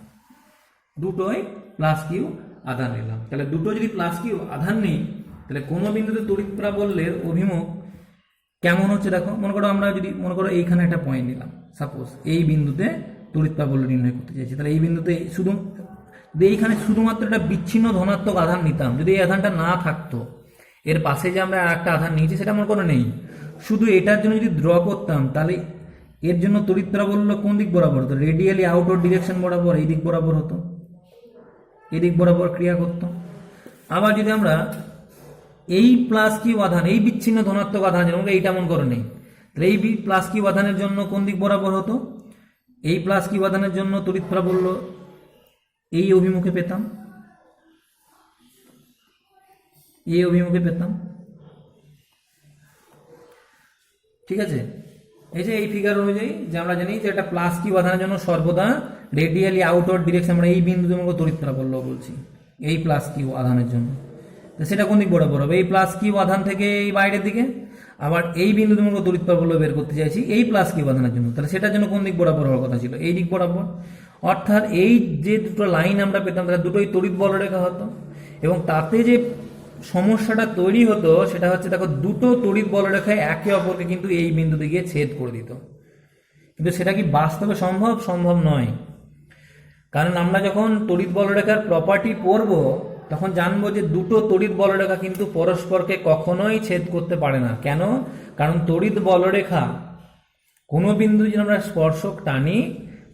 দুটোই প্লাস কিউ আধান নিলাম। তাহলে দুটো যদি প্লাস কিউ আধান নিই তাহলে কোনো বিন্দুতে তড়িৎ প্রাবল্যের অভিমুখ কেমন হচ্ছে দেখো। মনে করো আমরা যদি মনে করো এইখানে একটা পয়েন্ট নিলাম, সাপোজ এই বিন্দুতে তড়িৎ প্রাবল্য নির্ণয় করতে চাইছি, তাহলে এই বিন্দুতে এইখানে শুধুমাত্র একটা বিচ্ছিন্ন ধনাত্মক আধান নিতাম, যদি এই আধানটা না থাকতো, এর পাশে যে আমরা একটা আধান নিয়েছি সেটা মনে করো নেই, শুধু এটার জন্য যদি ড্র করতাম তাহলে এর জন্য তড়িৎ প্রাবল্য কোন দিক বরাবর হতো? রেডিয়ালি আউটওয়ার্ড ডিরেকশন বরাবর, এই দিক বরাবর হতো, এই দিক বরাবর ক্রিয়া করতো। আবার যদি আমরা এই প্লাস কিউ আধান, এই বিচ্ছিন্ন ধনাত্মক আধান যেমন এইটা মন করে নেই, তাহলে এই প্লাস কিউ আধানের জন্য কোন দিক বরাবর হতো? এই প্লাস কিউ আধানের জন্য তড়িৎ প্রাবল্য এই অভিমুখে পেতাম, এই অভিমুখে পেতাম। ঠিক আছে। এই যে এই ফিগার অনুযায়ী যে আমরা জানি যে একটা প্লাস কিউ আধানের জন্য সর্বদা রেডিয়ালি আউটওয়ার্ড ডিরেকশন, আমরা এই বিন্দুতে তড়িৎ প্রাবল্য বলছি এই প্লাস কিউ আধানের জন্য, সেটা কোন দিক বরাবর হবে? এই প্লাস কিউ আধান থেকে এই বাইরের দিকে। আবার এই বিন্দুতে আমরা তড়িৎ প্রাবল্য বের করতে চাইছি এই প্লাস কিউ আধানের জন্য, তাহলে সেটার জন্য কোন দিক বরাবর হওয়ার কথা ছিল? এই দিক বরাবর। অর্থাৎ এই যে দুটো লাইন আমরা পেতাম তাহলে দুটোই তড়িৎ বলরেখা হতো, এবং তাতে যে সমস্যাটা তৈরি হতো সেটা হচ্ছে দেখো দুটো তড়িৎ বলরেখায় একে অপরকে কিন্তু এই বিন্দুতে গিয়ে ছেদ করে দিত। কিন্তু সেটা কি বাস্তবে সম্ভব? সম্ভব নয়। কারণ আমরা যখন তড়িৎ বলরেখার প্রপার্টি পড়ব তখন জানবো যে দুটো তড়িৎ বলরেখা কিন্তু পরস্পরকে কখনোই ছেদ করতে পারে না। কেন? কারণ তড়িৎ বলরেখা কোনো বিন্দু যদি আমরা স্পর্শক টানি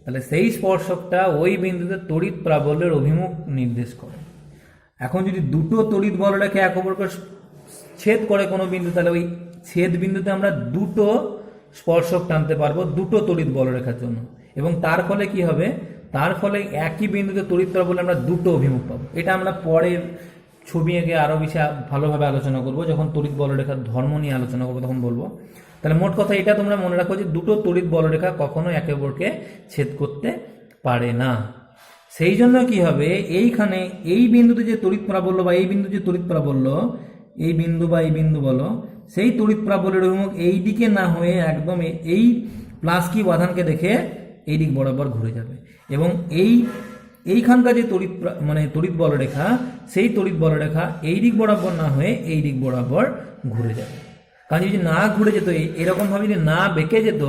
তাহলে সেই স্পর্শকটা ওই বিন্দুতে তড়িৎ প্রাবল্যের অভিমুখ নির্দেশ করে। এখন যদি দুটো তড়িৎ বলরেখা এক অপরকে ছেদ করে কোনো বিন্দু, তাহলে ওই ছেদ বিন্দুতে আমরা দুটো স্পর্শক টানতে পারবো দুটো তড়িৎ বলরেখার জন্য, এবং তার ফলে কি হবে? তার ফলে একই বিন্দুতে তড়িৎ প্রাবল্যে আমরা দুটো অভিমুখ পাবো। এটা আমরা পরের ছবি এঁকে আরো বেশি ভালোভাবে আলোচনা করব, যখন তড়িৎ বলরেখার ধর্ম নিয়ে আলোচনা করবো তখন বলবো। তাহলে মোট কথা এটা তোমরা মনে রাখো যে দুটো তড়িৎ বলরেখা কখনো একে অপরকে ছেদ করতে পারে না। সেই জন্য কি হবে, এইখানে এই বিন্দুতে যে তড়িৎ প্রাবল্য বা এই বিন্দু যে তড়িৎ প্রাবল্য, এই বিন্দু বা এই বিন্দু বলো, সেই তড়িৎ প্রাবল্যের অভিমুখ এই দিকে না হয়ে একদম এই প্লাস কিউ আধানকে দেখে এই দিক বরাবর ঘুরে যাবে, এবং এইখানকার যে তড়িৎ বলরেখা সেই তড়িৎ বলরেখা এই দিক বরাবর না হয়ে এই দিক বরাবর ঘুরে যাবে। কারণ যদি না ঘুরে যেত, এরকম ভাবে যদি না বেঁকে যেত,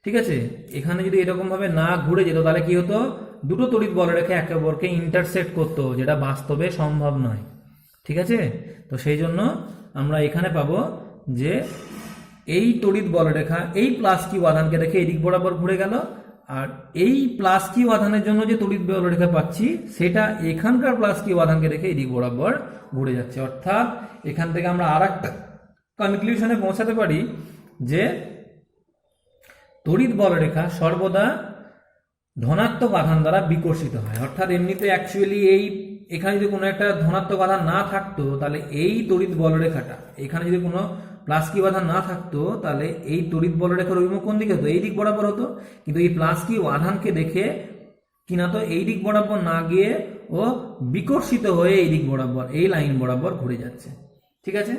ঠিক আছে, এখানে যদি এরকম ভাবে না ঘুরে যেত তাহলে কি হতো? দুটো তড়িৎ বলরেখা একে অপরকে ইন্টারসেক্ট করতো, যেটা বাস্তবে সম্ভব নয়। ঠিক আছে। তো সেই জন্য আমরা এখানে পাবো যে এই তড়িৎ বলরেখা এই প্লাস কিউ আধানকে দেখে এই দিক বরাবর ঘুরে গেল, আর এই প্লাস কিউ আধানের জন্য যে তড়িৎ বলরেখা পাচ্ছি সেটা এখানকার প্লাস কিউ আধানকে দেখে এই দিক বরাবর ঘুরে যাচ্ছে। অর্থাৎ এখান থেকে আমরা আর একটা কনক্লুশনে পৌঁছাতে পারি যে তড়িৎ বলরেখা সর্বদা ধনাত্মক আধান দ্বারা বিকর্ষিত হয়। অর্থাৎ এমনিতে অ্যাকচুয়ালি এখানে যদি কোনো একটা ধনাত্মক আধান না থাকতো তাহলে এই তড়িৎ বলরেখাটা, এখানে যদি কোনো প্লাস কিউ আধান না থাকতো তাহলে এই তড়িৎ বলরেখার অভিমুখ কোন দিকে হতো? এই দিক বরাবর হতো। কিন্তু এই প্লাস কিউ আধানকে দেখে কিনা তো এই দিক বরাবর না গিয়ে ও বিকর্ষিত হয়ে এই দিক বরাবর, এই লাইন বরাবর ঘুরে যাচ্ছে। ঠিক আছে,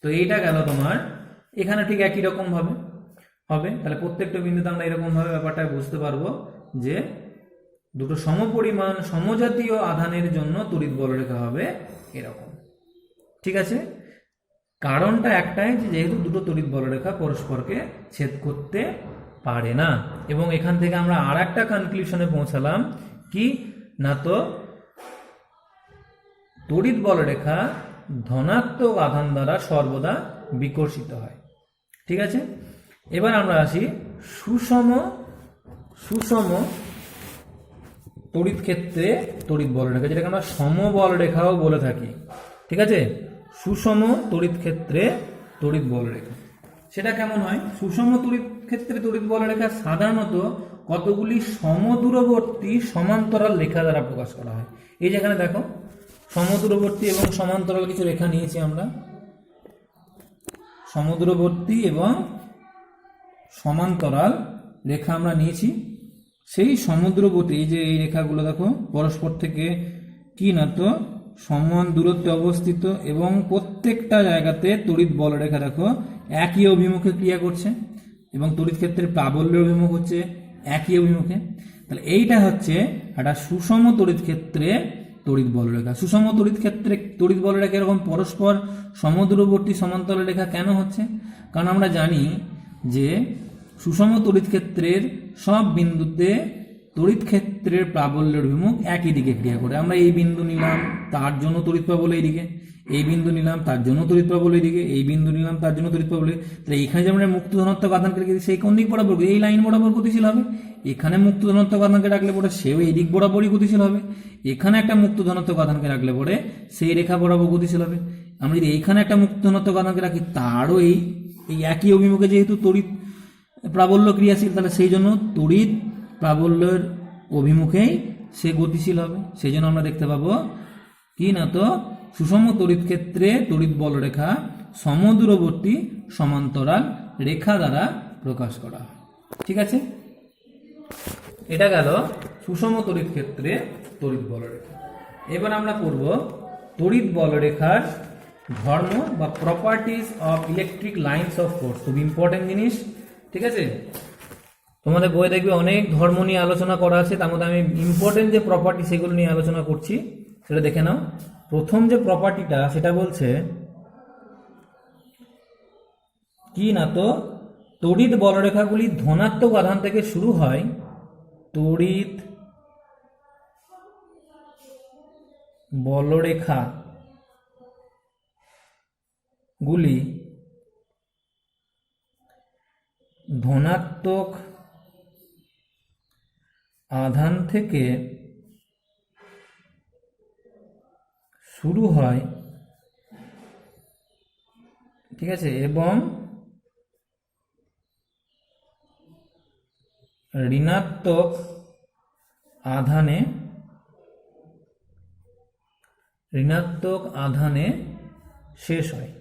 তো এইটা গেল তোমার। এখানে ঠিক একই রকম ভাবে হবে। তাহলে প্রত্যেকটা বিন্দুতে আমরা এরকম ভাবে ব্যাপারটা বুঝতে পারবো যে দুটো সমপরিমাণ সমজাতীয় আধানের জন্য তড়িৎ বলরেখা হবে এরকম। ঠিক আছে, কারণটা একটাই যে যেহেতু দুটো তড়িৎ বলরেখা পরস্পরকে ছেদ করতে পারে না। এবং এখান থেকে আমরা আর একটা কনক্লুশনে পৌঁছালাম কি না, তো তড়িৎ বলরেখা ধনাত্মক আধান দ্বারা সর্বদা বিকর্ষিত হয়। ঠিক আছে, এবার আমরা আসি সুষম তড়িৎ ক্ষেত্রে তড়িৎ বলরেখা, যেটাকে আমরা সমবল রেখাও বলে থাকি। ঠিক আছে, সুষম তড়িৎ ক্ষেত্রে তড়িৎ বলরেখা সেটা কেমন হয়? সুষম তড়িৎ ক্ষেত্রে তড়িৎ বলরেখা সাধারণত কতগুলি সমদূরবর্তী সমান্তরাল রেখা দ্বারা প্রকাশ করা হয়। এই যেখানে দেখো সমদূরবর্তী এবং সমান্তরাল কিছু রেখা নিয়েছি আমরা, সমদূরবর্তী এবং সমান্তরাল রেখা আমরা নিয়েছি। সেই সমুদ্রবর্তী এই যে এই রেখাগুলো দেখো পরস্পর থেকে কি না তো সমান দূরত্বে অবস্থিত এবং প্রত্যেকটা জায়গাতে তড়িৎ বলরেখা দেখো একই অভিমুখে ক্রিয়া করছে এবং তড়িৎ ক্ষেত্রের প্রাবল্যের অভিমুখ হচ্ছে একই অভিমুখে। তাহলে এইটা হচ্ছে একটা সুষম তড়িৎ ক্ষেত্রে তড়িৎ বলরেখা। সুষম তড়িৎ ক্ষেত্রে তড়িৎ বলরেখা এরকম পরস্পর সমদূরবর্তী সমান্তরাল রেখা কেন হচ্ছে? কারণ আমরা জানি যে সুষম তড়িৎ ক্ষেত্রের সব বিন্দুতে তড়িৎ ক্ষেত্রের প্রাবল্যের অভিমুখ একই দিকে ক্রিয়া করে। আমরা এই বিন্দু নিলাম তার জন্য তড়িৎ প্রাবল্য এইদিকে, এই বিন্দু নিলাম তার জন্য তড়িৎ প্রাবল্য এইদিকে, এই বিন্দু নিলাম তার জন্য তড়িৎ প্রাবল্য। তাহলে এখানে যেমন মুক্ত ধনাত্মক আধানকে রেখেছি সেই কোন দিক বরাবর? এই লাইন বরাবর গতিশীল হবে। এখানে মুক্ত ধনাত্মক আধানকে রাখলে পরে সেও এই দিক বরাবরই গতিশীল হবে। এখানে একটা মুক্ত ধনাত্মক আধানকে রাখলে পরে সেই রেখা বরাবর গতিশীল হবে। আমরা যদি এইখানে একটা মুক্ত ধনাত্মক আধানকে রাখি তারও এই একই অভিমুখে যেহেতু তড়িৎ প্রাবল্য ক্রিয়াশীল, তাহলে সেই জন্য তড়িৎ প্রাবল্যের অভিমুখেই সে গতিশীল হবে। সেই জন্য আমরা দেখতে পাবো কি না তো সুষম তড়িৎ ক্ষেত্রে তড়িৎ বলরেখা সমদূরবর্তী সমান্তরাল রেখা দ্বারা প্রকাশ করা হয়। ঠিক আছে, এটা গেল সুষম তড়িৎ ক্ষেত্রে তড়িৎ বলরেখা। এবার আমরা পড়ব তড়িৎ বলরেখার ধর্ম বা properties of electric lines of force. খুব ইম্পর্টেন্ট জিনিস। ঠিক আছে, তোমাদের বইয়ে দেখবে অনেক ধর্ম নিয়ে আলোচনা করা আছে, তার মধ্যে আমি ইম্পর্টেন্ট যে প্রপার্টি সেগুলো নিয়ে আলোচনা করছি, সেটা দেখে নাও। প্রথম যে প্রপার্টিটা সেটা বলছে কি না তো তড়িৎ বলরেখাগুলি ধনাত্মক আধান থেকে শুরু হয়। তড়িৎ বলরেখা গুলি ধনাত্মক আধান থেকে শুরু হয়। ঠিক আছে, এবং ঋণাত্মক আধানে শেষ হয়।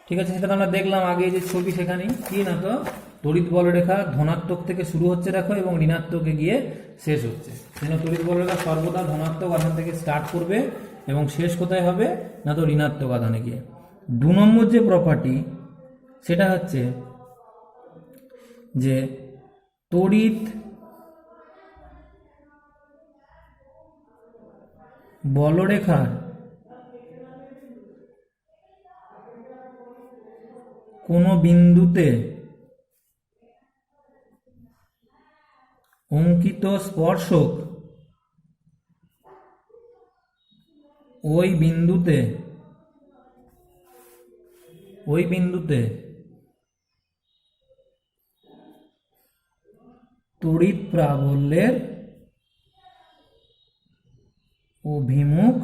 ঠিক আছে, সেটা আমরা দেখলাম আগে যে ছবি, সেখানে কি না তো তড়িৎ বলরেখা ধনাত্মক থেকে শুরু হচ্ছে দেখো এবং ঋণাত্মকে গিয়ে শেষ হচ্ছে। সেজন্য তড়িৎ বলরেখা সর্বদা ধনাত্মক আধান থেকে স্টার্ট করবে এবং শেষ কোথায় হবে না তো ঋণাত্মক আধানে গিয়ে। 2 নম্বর যে প্রপার্টি সেটা হচ্ছে যে তড়িৎ বলরেখার কোনো বিন্দুতে অঙ্কিত স্পর্শক ওই বিন্দুতে তড়িৎ প্রাবল্যের অভিমুখ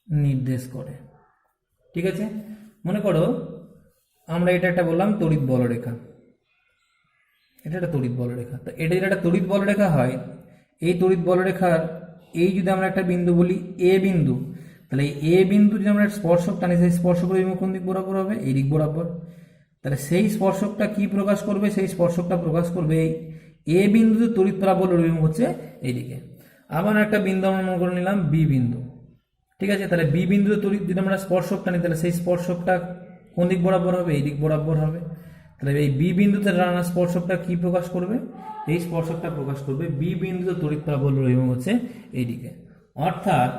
নির্দেশ করে। ঠিক আছে, মনে করো আমরা এটা একটা বললাম তড়িৎ বলরেখা, এটা একটা তড়িৎ বলরেখা। তো এটা যদি একটা তড়িৎ বলরেখা হয়, এই তড়িৎ বলরেখার এই যদি আমরা একটা বিন্দু বলি এ বিন্দু, তাহলে এই এ বিন্দু যদি আমরা স্পর্শক টানি, সেই স্পর্শকের অভিমুখ কোন দিক বরাবর হবে? এই দিক বরাবর। তাহলে সেই স্পর্শকটা কি প্রকাশ করবে? সেই স্পর্শকটা প্রকাশ করবে এই এ বিন্দুতে তড়িৎ প্রাবল্যের অভিমুখ হচ্ছে এইদিকে। আবার একটা বিন্দু আমরা মনে করে নিলাম বি বিন্দু, ঠিক আছে। তাহলে বি বিন্দুতে তড়িৎ যদি আমরা স্পর্শক টানি, তাহলে সেই স্পর্শকটা কোন দিক বরাবর হবে? এই দিক বরাবর হবে। তাহলে এই বি বিন্দুতে টানা স্পর্শকটা কি প্রকাশ করবে? এই স্পর্শকটা প্রকাশ করবে বি বিন্দুতে তড়িৎ প্রাবল্যের অভিমুখ হচ্ছে এইদিকে। অর্থাৎ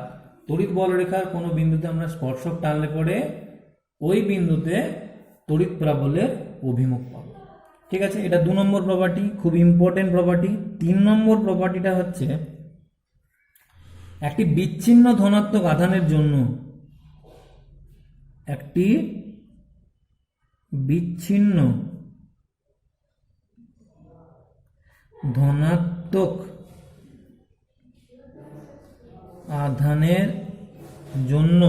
তড়িৎ বলরেখার কোনো বিন্দুতে আমরা স্পর্শক টানলে পরে ওই বিন্দুতে তড়িৎ প্রাবল্যের অভিমুখ পাবো, ঠিক আছে। এটা 2 নম্বর প্রপার্টি, খুব ইম্পর্টেন্ট প্রপার্টি। 3 নম্বর প্রপার্টিটা হচ্ছে একটি বিচ্ছিন্ন ধনাত্মক আধানের জন্য, একটি বিচ্ছিন্ন ধনাত্মক আধানের জন্য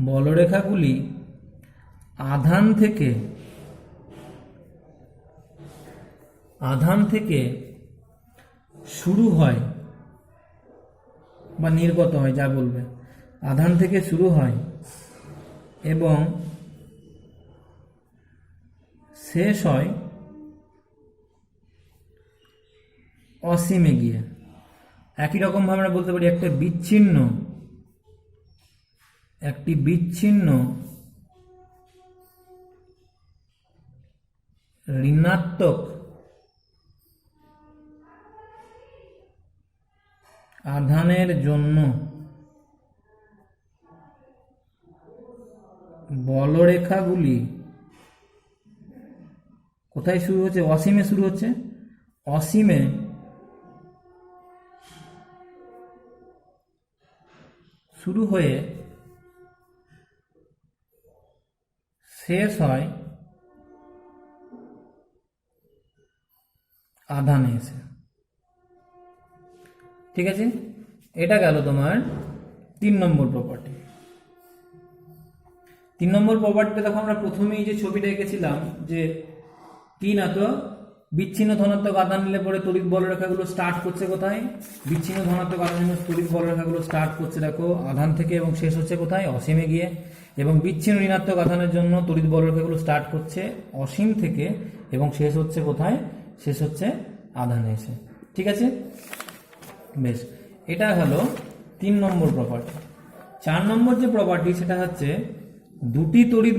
বলরেখাগুলি আধান থেকে শুরু হয় বা নির্গত হয়, যা বলবে, আধান থেকে শুরু হয় এবং শেষ হয় অসীমে গিয়ে। একই রকম ভাবে আমরা বলতে পারি একটি বিচ্ছিন্ন ঋণাত্মক আধানের জন্য বলরেখাগুলি কোথায় শুরু হচ্ছে? অসীমে শুরু হচ্ছে। অসীমে শুরু হয়ে শেষ হয় আধানে এসে, ঠিক আছে। এটা গেল তোমার 3 নম্বর প্রপার্টি। 3 নম্বর প্রপার্টিটা দেখো, আমরা প্রথমেই যে ছবিটা এঁকেছিলাম যে বিচ্ছিন্ন ধনাত্মক আধান নিলে পরে তড়িৎ বলরেখাগুলো স্টার্ট করছে কোথায়? বিচ্ছিন্ন ধনাত্মক আধানের তড়িৎ বলরেখাগুলো স্টার্ট করছে দেখো আধান থেকে এবং শেষ হচ্ছে কোথায়? অসীমে গিয়ে। এবং বিচ্ছিন্ন ঋণাত্মক আধানের জন্য তড়িৎ বলরেখাগুলো স্টার্ট করছে অসীম থেকে এবং শেষ হচ্ছে কোথায়? শেষ হচ্ছে আধানে এসে, ঠিক আছে। বেশ, এটা হলো 3 নম্বর প্রপার্টি। 4 নম্বর যে প্রপার্টি সেটা হচ্ছে দুটি তড়িৎ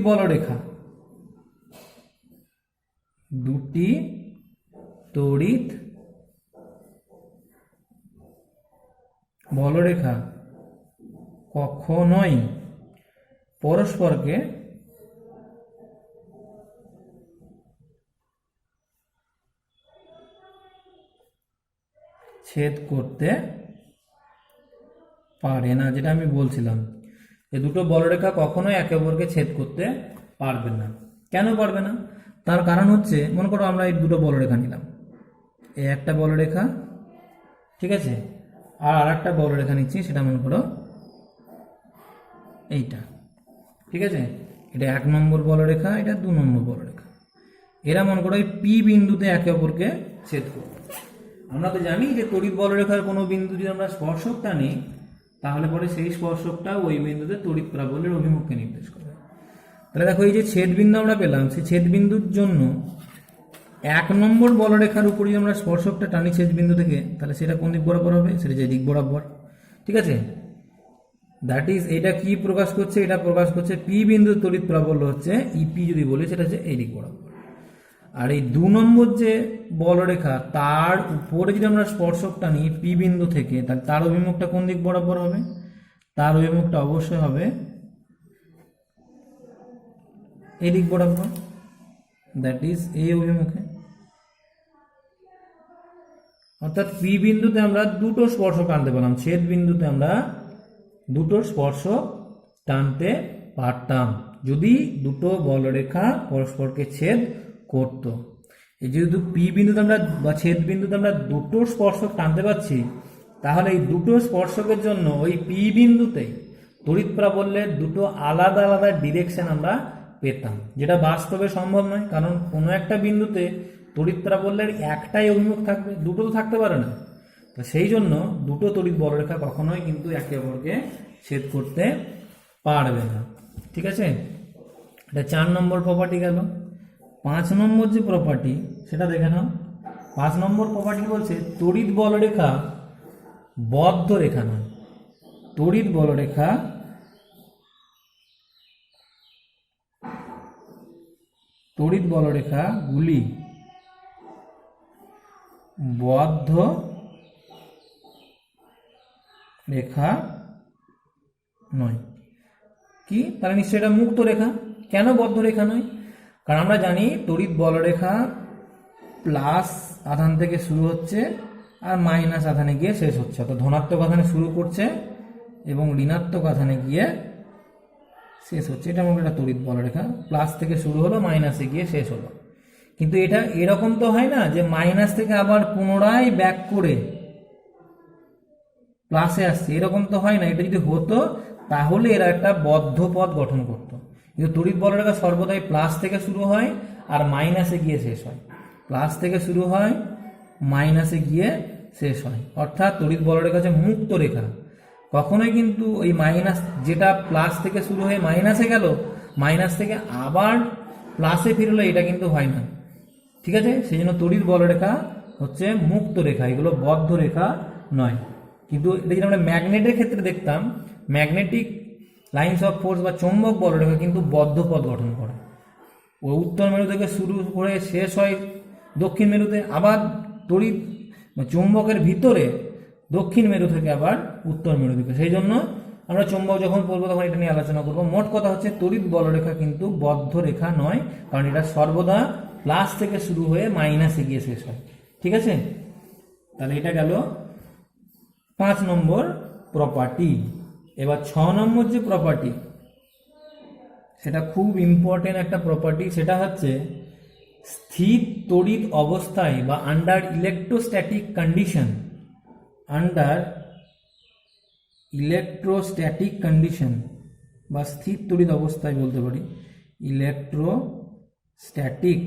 বলরেখা কখনোই পরস্পরকে ছেদ করতে পারে না। যেটা আমি বলছিলাম, এই দুটো বলরেখা কখনোই একে অপরকে ছেদ করতে পারবে না। কেন পারবে না? তার কারণ হচ্ছে, মনে করো আমরা এই দুটো বলরেখা নিলাম, এই একটা বলরেখা, ঠিক আছে, আর একটা বলরেখা নিচ্ছি, সেটা মনে করো এইটা, ঠিক আছে। এটা 1 নম্বর বলরেখা, এটা 2 নম্বর বলরেখা। এরা মনে করো এই পি বিন্দুতে একে অপরকে ছেদ করবে। আমরা তো জানি যে তড়িৎ বলরেখার কোনো বিন্দু যদি আমরা স্পর্শক টানি, তাহলে পরে সেই স্পর্শকটা ওই বিন্দুতে তড়িৎ প্রাবল্যের অভিমুখকে নির্দেশ করে। তাহলে দেখো, এই যে ছেদ বিন্দু আমরা পেলাম, সেই ছেদ বিন্দুর জন্য 1 নম্বর বলরেখার উপর যদি আমরা স্পর্শকটা টানি ছেদ বিন্দু থেকে, তাহলে সেটা কোন দিক বরাবর হবে? সেটা যে দিক বরাবর, ঠিক আছে। দ্যাট ইজ, এটা কি প্রকাশ করছে? এটা প্রকাশ করছে পি বিন্দুর তড়িৎ প্রাবল্য হচ্ছে ইপি, যদি বলি সেটা হচ্ছে এই দিক বরাবর। আর এই 2 নম্বর যে বলরেখা, তার উপরে যদি আমরা স্পর্শক টানি পি বিন্দু থেকে, তাহলে তার অভিমুখটা কোন দিক বরাবর হবে? তার অভিমুখটা অবশ্যই হবে এই দিক বরাবর, দ্যাট ইজ এই অভিমুখে। অর্থাৎ পি বিন্দুতে আমরা দুটো স্পর্শক টানতে পারলাম, ছেদ বিন্দুতে আমরা দুটো স্পর্শক টানতে পারতাম যদি দুটো বলরেখা পরস্পরকে ছেদ করত। এই যেহেতু পি বিন্দুতে আমরা বা ছেদ বিন্দুতে আমরা দুটো স্পর্শক টানতে পারছি, তাহলে এই দুটো স্পর্শকের জন্য ওই পি বিন্দুতে তড়িৎ প্রাবল্যের দুটো আলাদা আলাদা ডিরেকশন আমরা পেতাম, যেটা বাস্তবে সম্ভব নয়, কারণ কোনো একটা বিন্দুতে তড়িৎ প্রাবল্যের একটাই অভিমুখ থাকবে, দুটো তো থাকতে পারে না। তো সেই জন্য দুটো তড়িৎ বলরেখা কখনোই কিন্তু একে অপরকে ছেদ করতে পারবে না। ঠিক আছে, এটা 4 নম্বর প্রপার্টি গেল। 5 নম্বর যে প্রপার্টি সেটা দেখে নাও। 5 নম্বর প্রপার্টি বলছে তড়িৎ বলরেখা বদ্ধ রেখা নয়। তড়িৎ বলরেখা গুলি বদ্ধ রেখা নয়। কি তাহলে নিশ্চয়ই এটা মুক্ত রেখা। কেন বদ্ধ রেখা নয়? কারণ আমরা জানি তড়িৎ বলরেখা প্লাস আধান থেকে শুরু হচ্ছে আর মাইনাস আধানে গিয়ে শেষ হচ্ছে, অর্থাৎ ধনাত্মক আধানে শুরু করছে এবং ঋণাত্মক আধানে গিয়ে শেষ হচ্ছে। এটা আমাদের একটা তড়িৎ বলরেখা, প্লাস থেকে শুরু হলো মাইনাসে গিয়ে শেষ হলো। কিন্তু এটা এরকম তো হয় না যে মাইনাস থেকে আবার পুনরায় ব্যাক করে প্লাসে আসছে, এরকম তো হয় না। এটা যদি হতো তাহলে এরা একটা বদ্ধ পথ গঠন করত। কিন্তু তড়িৎ বলরেখা সর্বদাই প্লাস থেকে শুরু হয় আর মাইনাসে গিয়ে শেষ হয়, প্লাস থেকে শুরু হয় মাইনাসে গিয়ে শেষ হয়। অর্থাৎ তড়িৎ বলরেখা হচ্ছে মুক্ত রেখা। কখনোই কিন্তু ওই মাইনাস যেটা প্লাস থেকে শুরু হয়ে মাইনাসে গেল, মাইনাস থেকে আবার প্লাসে ফিরলো, এটা কিন্তু হয় না। ঠিক আছে, সেই জন্য তড়িৎ বলরেখা হচ্ছে মুক্ত রেখা, এগুলো বদ্ধ রেখা নয়। কিন্তু এটা যদি আমরা ম্যাগনেটের ক্ষেত্রে দেখতাম, ম্যাগনেটিক লাইন্স অফ ফোর্স বা চৌম্বক বলরেখা কিন্তু বদ্ধ পথ গঠন করে। ও উত্তর মেরু থেকে শুরু করে শেষ হয় দক্ষিণ মেরুতে, আবার তড়িৎ চৌম্বকের ভিতরে দক্ষিণ মেরু থেকে আবার উত্তর মেরু দিকে। সেই জন্য আমরা চৌম্বক যখন পড়বো তখন এটা নিয়ে আলোচনা করবো। মোট কথা হচ্ছে তড়িৎ বলরেখা কিন্তু বদ্ধ রেখা নয়, কারণ এটা সর্বদা প্লাস থেকে শুরু হয়ে মাইনাসে গিয়ে শেষ হয়। ঠিক আছে, তাহলে এটা গেল 5 নম্বর প্রপার্টি। এবার 6 নম্বর যে প্রপার্টি সেটা খুব ইম্পর্টেন্ট একটা প্রপার্টি, সেটা হচ্ছে স্থির তড়িৎ অবস্থায় বা আন্ডার ইলেকট্রোস্ট্যাটিক কন্ডিশন, বা স্থির তড়িৎ অবস্থায় বলতে পারি, ইলেকট্রোস্ট্যাটিক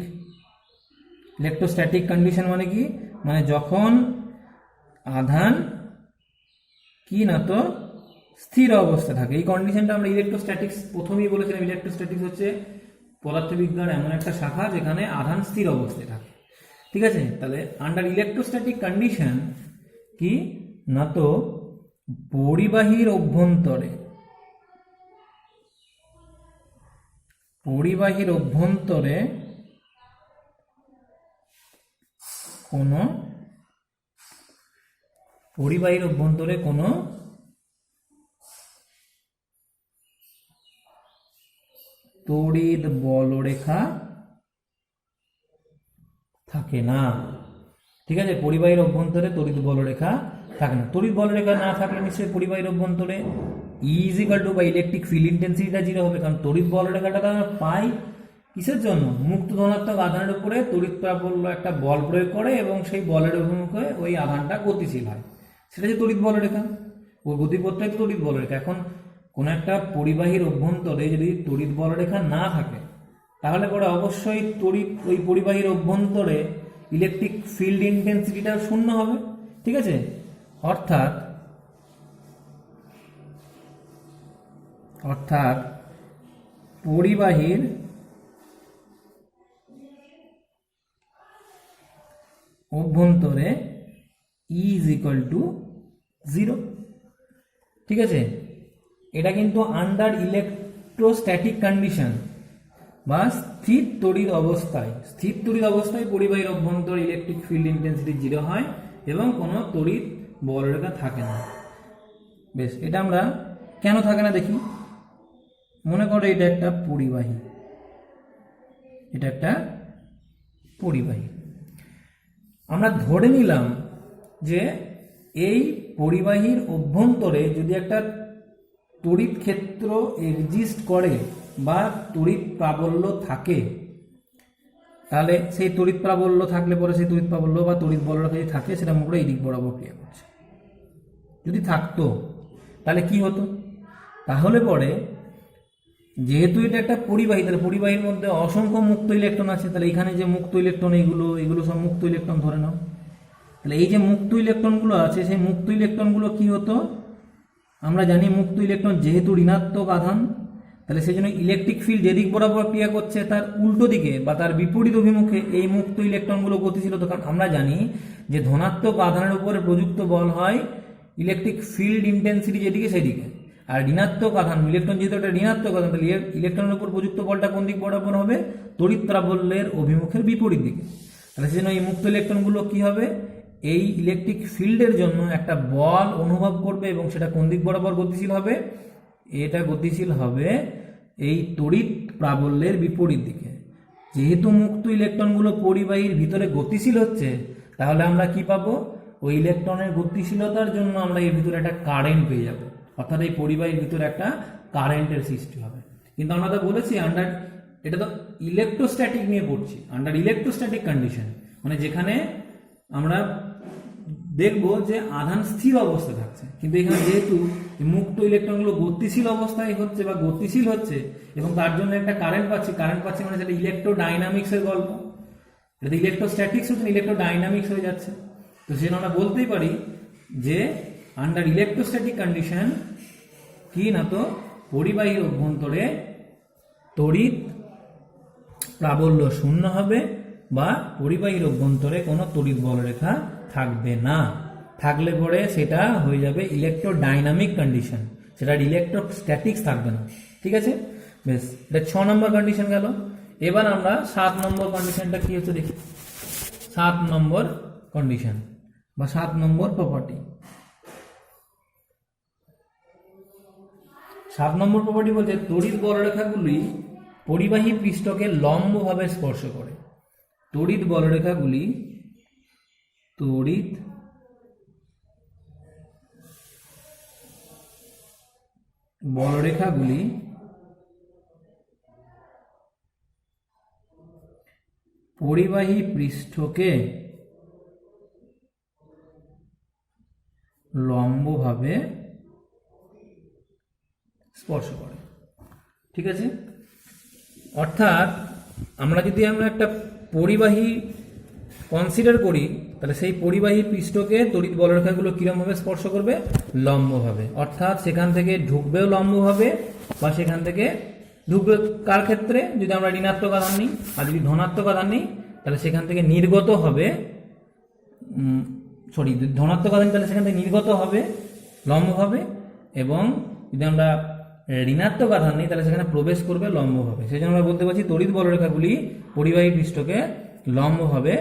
কন্ডিশন মানে কি? মানে যখন আধান কি না তো স্থির অবস্থা থাকে, এই কন্ডিশনটা আমরা ইলেকট্রোস্ট্যাটিক্স প্রথমেই বলেছিলাম। ইলেকট্রোস্ট্যাটিক্স হচ্ছে পদার্থবিজ্ঞান এমন একটা শাখা যেখানে আধান স্থির অবস্থায় থাকে। ঠিক আছে, তাহলে আন্ডার ইলেকট্রোস্ট্যাটিক কন্ডিশন কি না তো পরিবাহীর অভ্যন্তরে কোনো তড়িৎ বলরেখা থাকে না। ঠিক আছে, পরিবাহীর অভ্যন্তরে তড়িৎ বলরেখা থাকে না। তড়িৎ বলরেখা না থাকলে নিশ্চয়ই পরিবাহীর অভ্যন্তরে E = বা ইলেকট্রিক ফিল্ড ইন্টেন্সিটিটা 0 হবে, কারণ তড়িৎ বলরেখাটা আমরা পাই কিসের জন্য? মুক্ত ধনাত্মক আধানের উপরে তড়িৎ প্রাবল্য একটা বল প্রয়োগ করে এবং সেই বলের অভিমুখে ওই আধানটা গতিশীল হয়, সেটা যে তড়িৎ বলরেখা, ওই গতিপথটাই তো তড়িৎ বলরেখা। এখন কোনো একটা পরিবাহীর অভ্যন্তরে যদি তড়িৎ বলরেখা না থাকে তাহলে পরে অবশ্যই ওই পরিবাহীর অভ্যন্তরে ইলেকট্রিক ফিল্ড ইন্টেন্সিটিটা শূন্য হবে। ঠিক আছে, অর্থাৎ পরিবাহীর অভ্যন্তরে E = 0। ঠিক আছে, এটা কিন্তু আন্ডার ইলেকট্রোস্ট্যাটিক কন্ডিশন বা স্থির তড়িৎ অবস্থায় পরিবাহীর অভ্যন্তরে ইলেকট্রিক ফিল্ড ইন্টেন্সিটি 0 হয় এবং কোনো তড়িৎ বলরেখা থাকে না। বেশ, এটা আমরা কেন থাকে না দেখি। মনে করো এটা একটা পরিবাহী, আমরা ধরে নিলাম যে এই পরিবাহীর অভ্যন্তরে যদি একটা তড়িৎ ক্ষেত্র এক্সিস্ট করে বা তড়িৎ প্রাবল্য থাকে, তাহলে সেই তড়িৎ প্রাবল্য থাকলে পরে সেই তড়িৎ প্রাবল্য বা তড়িৎ বলরেখা যদি থাকে সেটা মনে করে এই দিক বরাবর ক্রিয়া করছে। যদি থাকতো তাহলে কি হতো, তাহলে পরে যেহেতু এটা একটা পরিবাহী, তাহলে পরিবাহীর মধ্যে অসংখ্য মুক্ত ইলেকট্রন আছে, তাহলে এখানে যে মুক্ত ইলেকট্রন এগুলো সব মুক্ত ইলেকট্রন ধরে নাও। তাহলে এই যে মুক্ত ইলেকট্রনগুলো আছে সেই মুক্ত ইলেকট্রনগুলো কি হতো, আমরা জানি মুক্ত ইলেকট্রন যেহেতু ঋণাত্মক আধান, তাহলে সেই জন্য ইলেকট্রিক ফিল্ড যেদিক বরাবর ক্রিয়া করছে তার উল্টো দিকে বা তার বিপরীত অভিমুখে এই মুক্ত ইলেকট্রনগুলো গতিশীল হতো। কারণ আমরা জানি যে ধনাত্মক আধানের উপরে প্রযুক্ত বল হয় ইলেকট্রিক ফিল্ড ইন্টেন্সিটি যেদিকে সেদিকে, আর ঋণাত্মক আধান ইলেকট্রন যেহেতু একটা ঋণাত্মক আধান, তাহলে ইলেকট্রনের উপর প্রযুক্ত বলটা কোন দিক বরাবর হবে, তড়িৎ প্রাবল্যের অভিমুখের বিপরীত দিকে। তাহলে সেজন্য এই মুক্ত ইলেকট্রনগুলো কি হবে, এই ইলেকট্রিক ফিল্ডের জন্য একটা বল অনুভব করবে এবং সেটা কোন দিক বরাবর গতিশীল হবে, এটা গতিশীল হবে এই তড়িৎ প্রাবল্যের বিপরীত দিকে। যেহেতু মুক্ত ইলেকট্রনগুলো পরিবাহীর ভিতরে গতিশীল হচ্ছে, তাহলে আমরা কি পাবো, ওই ইলেকট্রনের গতিশীলতার জন্য আমরা এর ভিতরে একটা কারেন্ট পেয়ে যাবো, অর্থাৎ এই পরিবাহীর ভিতরে একটা কারেন্টের সৃষ্টি হবে। কিন্তু আমরা তো বলেছি এটা তো ইলেকট্রোস্ট্যাটিক নিয়ে পড়ছি, আন্ডার ইলেকট্রোস্ট্যাটিক কন্ডিশন, মানে যেখানে আমরা দেখবো যে আধান স্থির অবস্থা থাকছে, কিন্তু এখানে যেহেতু মুক্ত ইলেকট্রনগুলো গতিশীল অবস্থায় হচ্ছে বা গতিশীল হচ্ছে এবং তার জন্য একটা কারেন্ট পাচ্ছি মানে সেটা ইলেকট্রোডাইনামিক্সের গল্প, এটা ইলেকট্রোস্ট্যাটিক্স হচ্ছে ইলেকট্রোডাইনামিক্স হয়ে যাচ্ছে। তো সেটা আমরা বলতেই পারি যে আন্ডার ইলেকট্রোস্ট্যাটিক কন্ডিশন কি না, তো পরিবাহীর অভ্যন্তরে তড়িৎ প্রাবল্য শূন্য হবে বা পরিবাহীর অভ্যন্তরে কোনো তড়িৎ বলরেখা থাকবে না, থাকলে পরে সেটা হয়ে যাবে ইলেকট্রোডাইনামিক কন্ডিশন, সেটা ইলেকট্রোস্ট্যাটিক্স থাকবে না। ঠিক আছে, বেশ, এটা 6 নম্বর কন্ডিশন গেল। এবার আমরা 7 নম্বর কন্ডিশনটা কি হচ্ছে দেখি। 7 নম্বর কন্ডিশন বা 7 নম্বর প্রপার্টি। 7 নম্বর প্রপার্টি বলতে তড়িৎ বলরেখাগুলি পরিবাহী পৃষ্ঠকে লম্বভাবে স্পর্শ করে। তড়িৎ বলরেখাগুলি পরিবাহী পৃষ্ঠকে লম্বভাবে স্পর্শ করে। ঠিক আছে, অর্থাৎ আমরা একটা পরিবাহী কনসিডার করি, তাহলে সেই পরিবাহী পৃষ্ঠকে তড়িৎ বলরেখাগুলো কিরকমভাবে স্পর্শ করবে, লম্বভাবে, অর্থাৎ সেখান থেকে ঢুকবেও লম্বভাবে বা সেখান থেকে ঢুকবে কার ক্ষেত্রে, যদি আমরা ঋণাত্মক আধান নিই, আর যদি ধনাত্মক আধান নিই তাহলে সেখান থেকে নির্গত হবে, ধনাত্মক আধান তাহলে সেখান থেকে নির্গত হবে লম্বভাবে, এবং যদি আমরা ঋণাত্মক আধান নিই তাহলে সেখানে প্রবেশ করবে লম্বভাবে। সেই জন্য আমরা বলতে পারছি তড়িৎ বলরেখাগুলি পরিবাহী পৃষ্ঠকে লম্বভাবে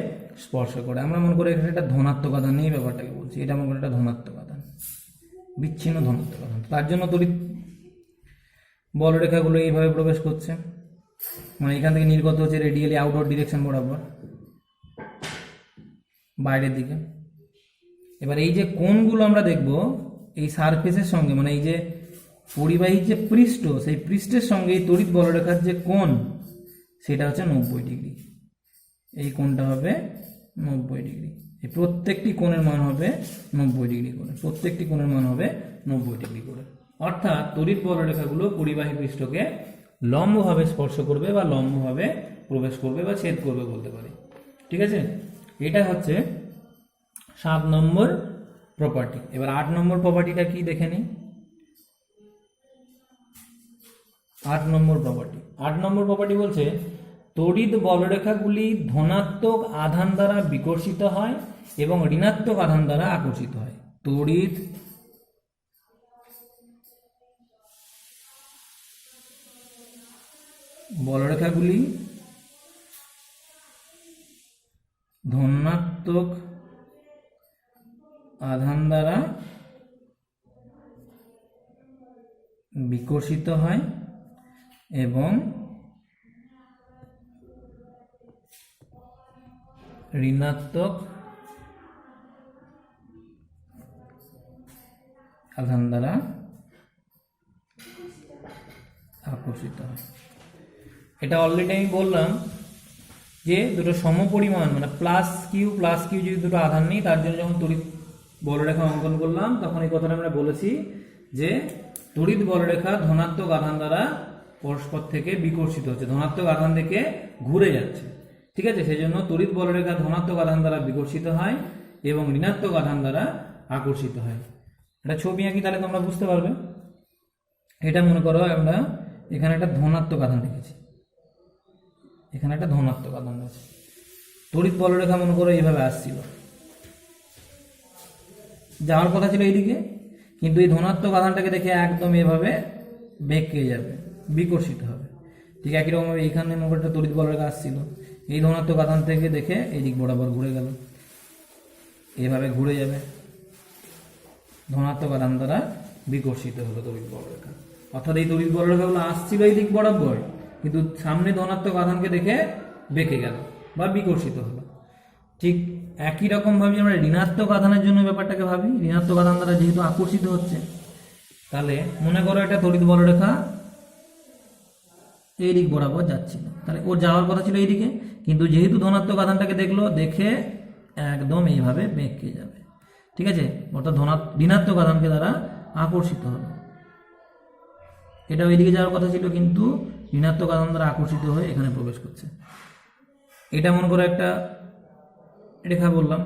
স্পর্শ করে। আমরা মনে করি এখানে একটা ধনাত্মক আধান নিয়ে ব্যাপারটাকে বলছি, এটা মনে করি একটা ধনাত্মক আধান, বিচ্ছিন্ন ধনাত্মক আধান, তার জন্য তড়িৎ বলরেখাগুলো এইভাবে প্রবেশ করছে, মানে এখান থেকে নির্গত হচ্ছে রেডিয়ালি আউটওয়ার্ড ডিরেকশন বরাবর বাইরের দিকে। এবার এই যে কোণগুলো আমরা দেখব এই সারফেসের সঙ্গে, মানে এই যে পরিবাহী যে পৃষ্ঠ, সেই পৃষ্ঠের সঙ্গে এই তড়িৎ বলরেখার যে কোণ সেটা হচ্ছে 90 ডিগ্রি। এই কোণটা হবে 90 ডিগ্রি, এই প্রত্যেকটি কোণের মান হবে 90 ডিগ্রি করে, প্রত্যেকটি কোণের মান হবে 90 ডিগ্রি করে। অর্থাৎ তড়িৎ বলরেখাগুলো পরিবাহী পৃষ্ঠকে লম্বভাবে স্পর্শ করবে বা লম্বভাবে প্রবেশ করবে বা ছেদ করবে বলতে পারি। ঠিক আছে, এটা হচ্ছে 7 নম্বর প্রপার্টি। এবার 8 নম্বর প্রপার্টিটা কি দেখে নিই। 8 নম্বর প্রপার্টি বলছে তড়িৎ বলরেখাগুলি ধনাত্মক আধান দ্বারা বিকর্ষিত হয় এবং ঋণাত্মক আধান দ্বারা আকর্ষিত হয়। তড়িৎ বলরেখাগুলি ধনাত্মক আধান দ্বারা বিকর্ষিত হয় এবং ঋণাত্মক আধান দ্বারা আকর্ষিত হয়। এটা অলরেডি আমি বললাম যে দুটো সমপরিমাণ, মানে প্লাস কিউ যদি দুটো আধান নেই, তার জন্য যখন তড়িৎ বলরেখা অঙ্কন করলাম তখন এই কথাটা আমরা বলেছি যে তড়িৎ বলরেখা ধনাত্মক আধান দ্বারা পরস্পর থেকে বিকর্ষিত হচ্ছে, ধনাত্মক আধান থেকে ঘুরে যাচ্ছে। ঠিক আছে, সেই জন্য তড়িৎ বলরেখা ধনাত্মক আধান দ্বারা বিকর্ষিত হয় এবং ঋণাত্মক আধান দ্বারা আকর্ষিত হয়। এটা ছবি আঁকি তাহলে তোমরা বুঝতে পারবে। এটা মনে করো আমরা এখানে একটা ধনাত্মক আধান রেখেছি, এখানে একটা ধনাত্মক আধান আছে, তড়িৎ বলরেখা মনে করো এইভাবে আসছিল, যাওয়ার কথা ছিল এইদিকে, কিন্তু এই ধনাত্মক আধানটাকে দেখে একদম এভাবে বেঁকে যাবে, বিকর্ষিত হবে। ঠিক একই রকমভাবে এইখানে মনে করো একটা তড়িৎ বলরেখা আসছিল, এই ধনাত্মক আধান থেকে দেখে এই দিক বরাবর ঘুরে গেল, এভাবে ঘুরে যাবে, ধনাত্মক আধান দ্বারা বিকর্ষিত হলো তড়িৎ বলরেখা। অর্থাৎ এই তড়িৎ বলরেখাগুলো আসছিল এই দিক বরাবর, কিন্তু সামনে ধনাত্মক আধানকে দেখে বেঁকে গেল বা বিকর্ষিত হলো। ঠিক একই রকম ভাবে আমরা ঋণাত্মক আধানের জন্য ব্যাপারটাকে ভাবি। ঋণাত্মক আধান দ্বারা যেহেতু আকর্ষিত হচ্ছে, তাহলে মনে করো এটা তড়িৎ বলরেখা এই দিক বরাবর যাচ্ছিল, তাহলে ওর যাওয়ার কথা ছিল এইদিকে, কিন্তু যেহেতু ধনাত্মক আধানটাকে দেখলো, দেখে একদম এইভাবে বেঁকে যাবে। ঠিক আছে, অর্থাৎ ঋণাত্মক আধানকে দ্বারা আকর্ষিত হলো, এটা ওইদিকে যাওয়ার কথা ছিল, কিন্তু ঋণাত্মক আধান দ্বারা আকর্ষিত হয়ে এখানে প্রবেশ করছে। এটা মনে করো একটা রেখা বললাম,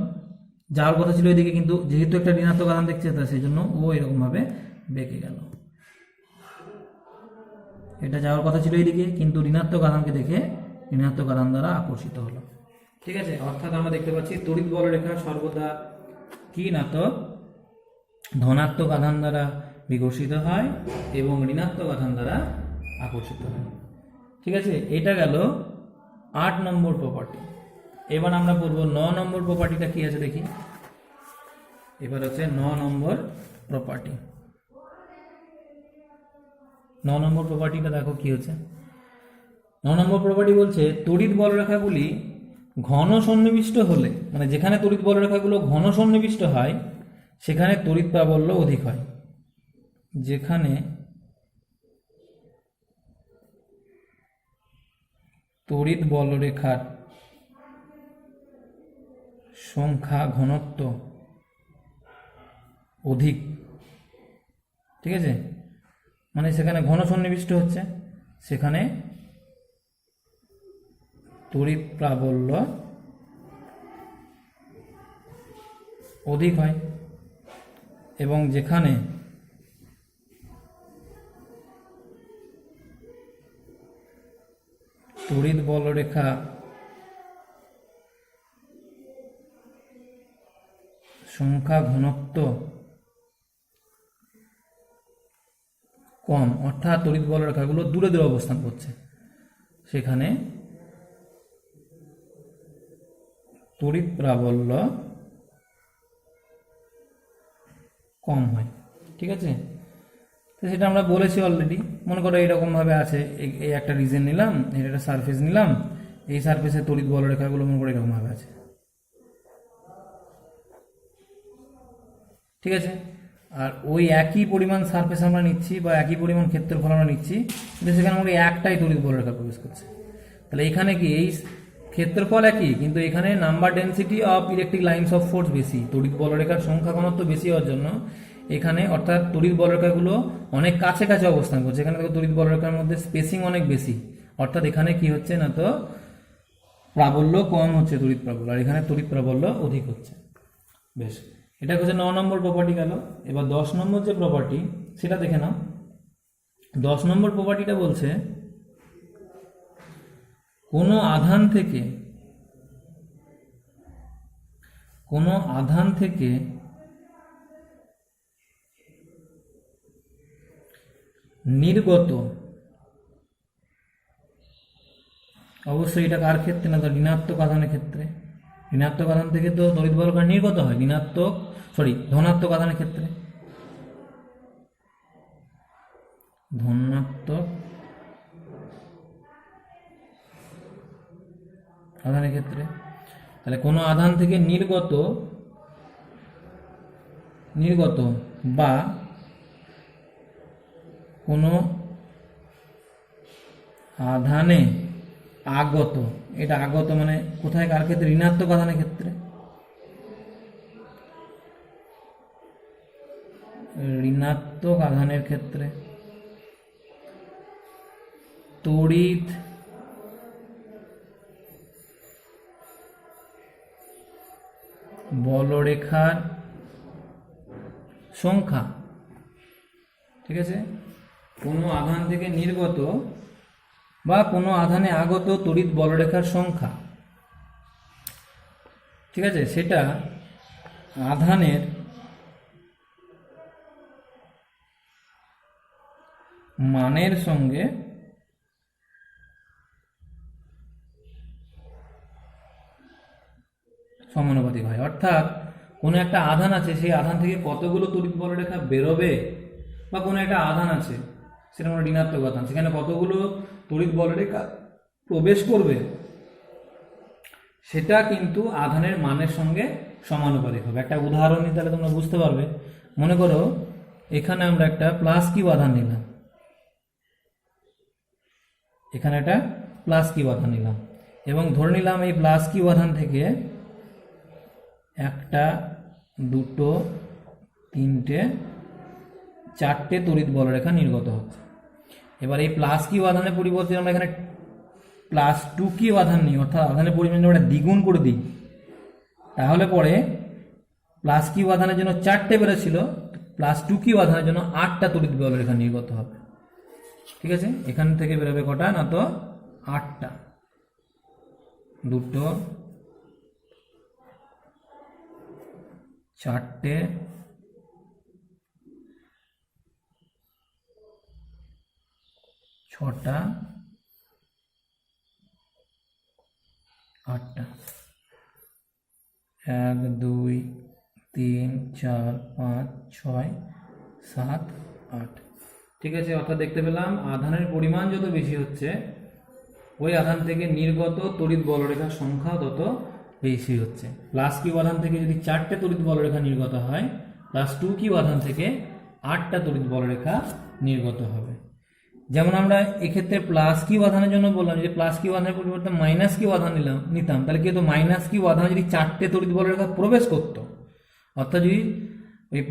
যাওয়ার কথা ছিল এদিকে, কিন্তু যেহেতু একটা ঋণাত্মক আধান দেখছে তা সেই জন্য ও এরকম ভাবে বেঁকে গেল। এটা যাওয়ার কথা ছিল এইদিকে, কিন্তু ঋণাত্মক আধানকে দেখে ঋণাত্মক আধান দ্বারা আকর্ষিত হলো। ঠিক আছে, অর্থাৎ আমরা দেখতে পাচ্ছি তড়িৎ বলরেখা সর্বদা কি না তো ধনাত্মক আধান দ্বারা বিকর্ষিত হয় এবং ঋণাত্মক আধান দ্বারা আকর্ষিত হয়। ঠিক আছে, এটা গেল 8 নম্বর প্রপার্টি। এবার আমরা পড়ব 9 নম্বর প্রপার্টিটা কি আছে দেখি। এবার হচ্ছে 9 নম্বর প্রপার্টি। 9 নম্বর প্রপার্টিটা দেখো কি হচ্ছে। 9 নম্বর প্রপার্টি বলছে তড়িৎ বলরেখাগুলি ঘন সন্নিবিষ্ট হলে, মানে যেখানে তড়িৎ বলরেখাগুলো ঘন সন্নিবিষ্ট হয় সেখানে তড়িৎ প্রাবল্য অধিক হয়। যেখানে তড়িৎ বলরেখার সংখ্যা ঘনত্ব অধিক, ঠিক আছে, মানে সেখানে ঘন সন্নিবিষ্ট হচ্ছে, সেখানে তড়িৎ প্রাবল্য অধিক হয়। এবং যেখানে তড়িৎ বলরেখা সংখ্যা ঘনত্ব কম, অর্থাৎ তড়িৎ বলরেখাগুলো দূরে দূরে অবস্থান করছে, সেখানে তড়িৎ প্রাবল্য কম হয়। ঠিক আছে, তো সেটা আমরা বলেছি অলরেডি। মনে করো এইরকম ভাবে আছে, এই একটা রিজন নিলাম, এটা একটা সারফেস নিলাম, এই সারফেসে তড়িৎ বলরেখাগুলো মনে করো এরকম ভাবে আছে। ঠিক আছে, আর ওই একই পরিমাণ সারফেস আমরা নিচ্ছি বা একই পরিমাণ ক্ষেত্রফল আমরা নিচ্ছি, কিন্তু সেখানে মনে একটাই তড়িৎ বলরেখা প্রবেশ করছে। তাহলে এখানে কি এই ক্ষেত্রফল একই, কিন্তু এখানে number density of electric lines of force বেশি, তড়িৎ বলরেখার সংখ্যা ঘনত্ব বেশি হওয়ার জন্য এখানে, অর্থাৎ তড়িৎ বলরেখাগুলো অনেক কাছে কাছে অবস্থান করছে, এখানে দেখো তড়িৎ বলরেখার মধ্যে স্পেসিং অনেক বেশি, অর্থাৎ এখানে কি হচ্ছে না তো প্রাবল্য কম হচ্ছে তড়িৎ প্রাবল্য, আর এখানে তড়িৎ প্রাবল্য অধিক হচ্ছে। বেশ, এটা হচ্ছে 9 নম্বর প্রপার্টি গেল। এবার 10 নম্বর যে প্রপার্টি সেটা দেখে নাও। 10 নম্বর প্রপার্টিটা বলছে কোনো আধান থেকে নির্গত, অবশ্যই এটা কার ক্ষেত্রে না, তো ঋণাত্মক আধানের ক্ষেত্রে। ঋণাত্মক আধান থেকে তো তড়িৎ বলরেখা নির্গত হয়, ধনাত্মক আধানের ক্ষেত্রে, ধনাত্মক আধানের ক্ষেত্রে। তাহলে কোনো আধান থেকে নির্গত বা কোনো আধানে আগত, এটা আগত মানে কোথায় কার ক্ষেত্রে, ঋণাত্মক আধানের ক্ষেত্রে। ঋণাত্মক আধানের ক্ষেত্রে তড়িৎ বলরেখার সংখ্যা, ঠিক আছে, কোনো আধান থেকে নির্গত বা কোনো আধানে আগত তড়িৎ বলরেখার সংখ্যা, ঠিক আছে, সেটা আধানের মানের সঙ্গে সমানুপাতিক হয়। অর্থাৎ কোনো একটা আধান আছে, সেই আধান থেকে কতগুলো তড়িৎ বলরেখা বেরোবে, বা কোনো একটা আধান আছে সেটা কোনো ঋণাত্মক আধান, সেখানে কতগুলো তড়িৎ বলরেখা প্রবেশ করবে, সেটা কিন্তু আধানের মানের সঙ্গে সমানুপাতিক হবে। একটা উদাহরণ নিয়ে তাহলে তোমরা বুঝতে পারবে। মনে করো এখানে আমরা একটা প্লাস কিউ আধান নিলাম, এখানে একটা প্লাস কিউ আধান নিলাম, এবং ধরে নিলাম এই প্লাস কিউ আধান থেকে একটা, দুটো, তিনটে, চারটে তড়িৎ বলরেখা নির্গত হচ্ছে। এবার এই প্লাস কিউ আধানের পরিবর্তে আমরা এখানে প্লাস টু কিউ আধান নিই, অর্থাৎ আধানের পরিমাণ আমরা দ্বিগুণ করে দিই, তাহলে পরে প্লাস কিউ আধানের জন্য চারটে বেরোছিল, প্লাস টু কিউ আধানের জন্য 8টা তড়িৎ বলরেখা নির্গত হবে। ঠিক আছে, এখান থেকে বেরোবে কটা না, তো 8টা, দুটো, চারটে, ছটা, 8টা, 1 2 3 4 5 6 7 8। ঠিক আছে, অর্থাৎ দেখতে পেলাম আধানের পরিমাণ যত বেশি হচ্ছে, ওই আধান থেকে নির্গত তড়িৎ বলরেখার সংখ্যা তত বেশি হচ্ছে। প্লাস কিউ আধান থেকে যদি 4টে তড়িৎ বলরেখা নির্গত হয়, প্লাস টু কিউ আধান থেকে 8টা তড়িৎ বলরেখা নির্গত হবে। যেমন আমরা এক্ষেত্রে প্লাস কিউ আধানের জন্য বললাম, যদি প্লাস কিউ আধানের পরিবর্তে মাইনাস কিউ আধান নিতাম, তাহলে কি হতো, মাইনাস কিউ আধানে যদি 4টে তড়িৎ বলরেখা প্রবেশ করত, অর্থাৎ যদি ওই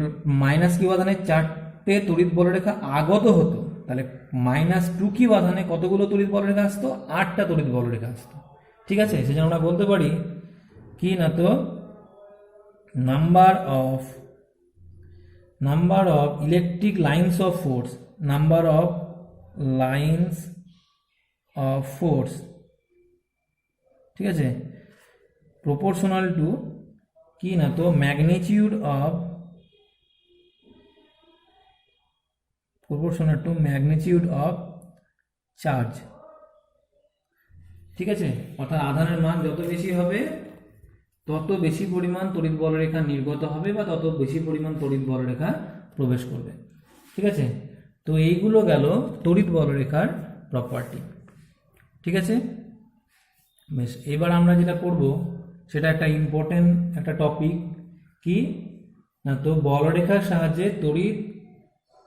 মাইনাস কিউ আধানে 4টে তড়িৎ বলরেখা আগত হতো, তাহলে মাইনাস টু কিউ আধানে কতগুলো তড়িৎ বলরেখা আসতো, 8টা তড়িৎ বলরেখা আসতো। ঠিক আছে, সেজন্য আমরা বলতে পারি কি না, তো number of electric lines of force, number of lines of force, ঠিক আছে, প্রপোর্শনাল টু কি না, তো ম্যাগনিটিউড অফ চার্জ। ঠিক আছে, অর্থাৎ আধানের মান যত বেশি হবে তত বেশি পরিমাণ তড়িৎ বলরেখা নির্গত হবে, বা তত বেশি পরিমাণ তড়িৎ বলরেখা প্রবেশ করবে। ঠিক আছে, তো এইগুলো গেল তড়িৎ বলরেখার প্রপার্টি। ঠিক আছে, বেশ, এবার আমরা যেটা করব সেটা একটা ইম্পর্টেন্ট একটা টপিক, কি না, তো বলরেখার সাহায্যে তড়িৎ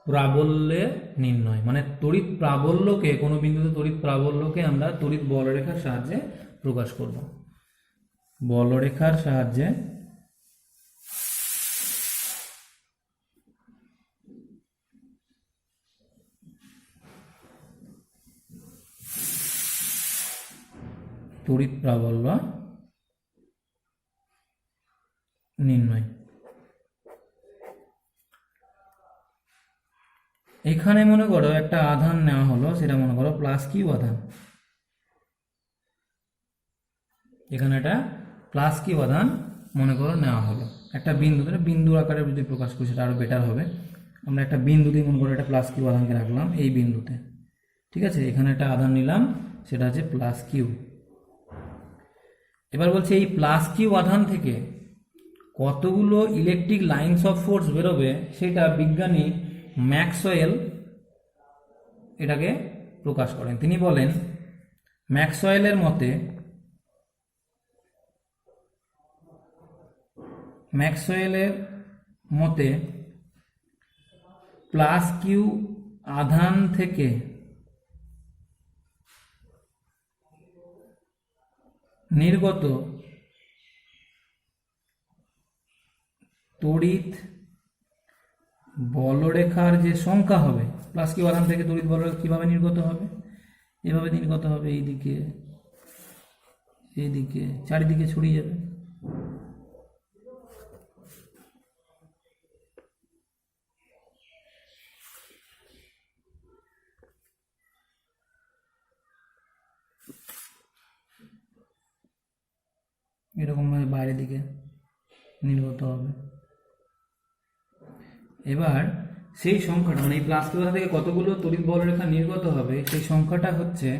প্রাবল্যের নির্ণয়, মানে তড়িৎ প্রাবল্যকে, কোনো বিন্দুতে তড়িৎ প্রাবল্যকে আমরা তড়িৎ বলরেখার সাহায্যে প্রকাশ করব। বলরেখার সাহায্যে তড়িৎ প্রাবল্য নির্ণয়। এখানে মনে করো একটা আধান নেওয়া হলো, সেটা মনে করো প্লাস কিউ আধান। এখানে একটা প্লাস কিউ আধান মনে করো নেওয়া হলো একটা বিন্দুতে, বিন্দু আকারে যদি প্রকাশ করি সেটা আরো বেটার হবে। আমরা একটা বিন্দুতে মনে করো একটা প্লাস কিউ আধানকে রাখলাম এই বিন্দুতে। ঠিক আছে, এখানে একটা আধান নিলাম, সেটা হচ্ছে প্লাস কিউ। এবার বলছে এই প্লাস কিউ আধান থেকে কতগুলো ইলেকট্রিক লাইন্স অফ ফোর্স বেরোবে, সেটা বিজ্ঞানী ম্যাক্সওয়েল এটাকে প্রকাশ করেন। তিনি বলেন, ম্যাক্সওয়েলের মতে প্লাস কিউ আধান থেকে নির্গত তড়িৎ বলরেখার যে সংখ্যা হবে, প্লাস কিউ আধান থেকে তড়িৎ বলরেখা কিভাবে নির্গত হবে, এভাবে নির্গত হবে, এইদিকে এইদিকে চারিদিকে ছড়িয়ে যাবে। এরকম ভাবে বাইরের দিকে নির্গত হবে। এবার সেই সংখ্যাটা মানে এই প্লাস কিউ আধান থেকে কতগুলো তড়িৎ বলরেখা নির্গত হবে সেই সংখ্যাটা হচ্ছে,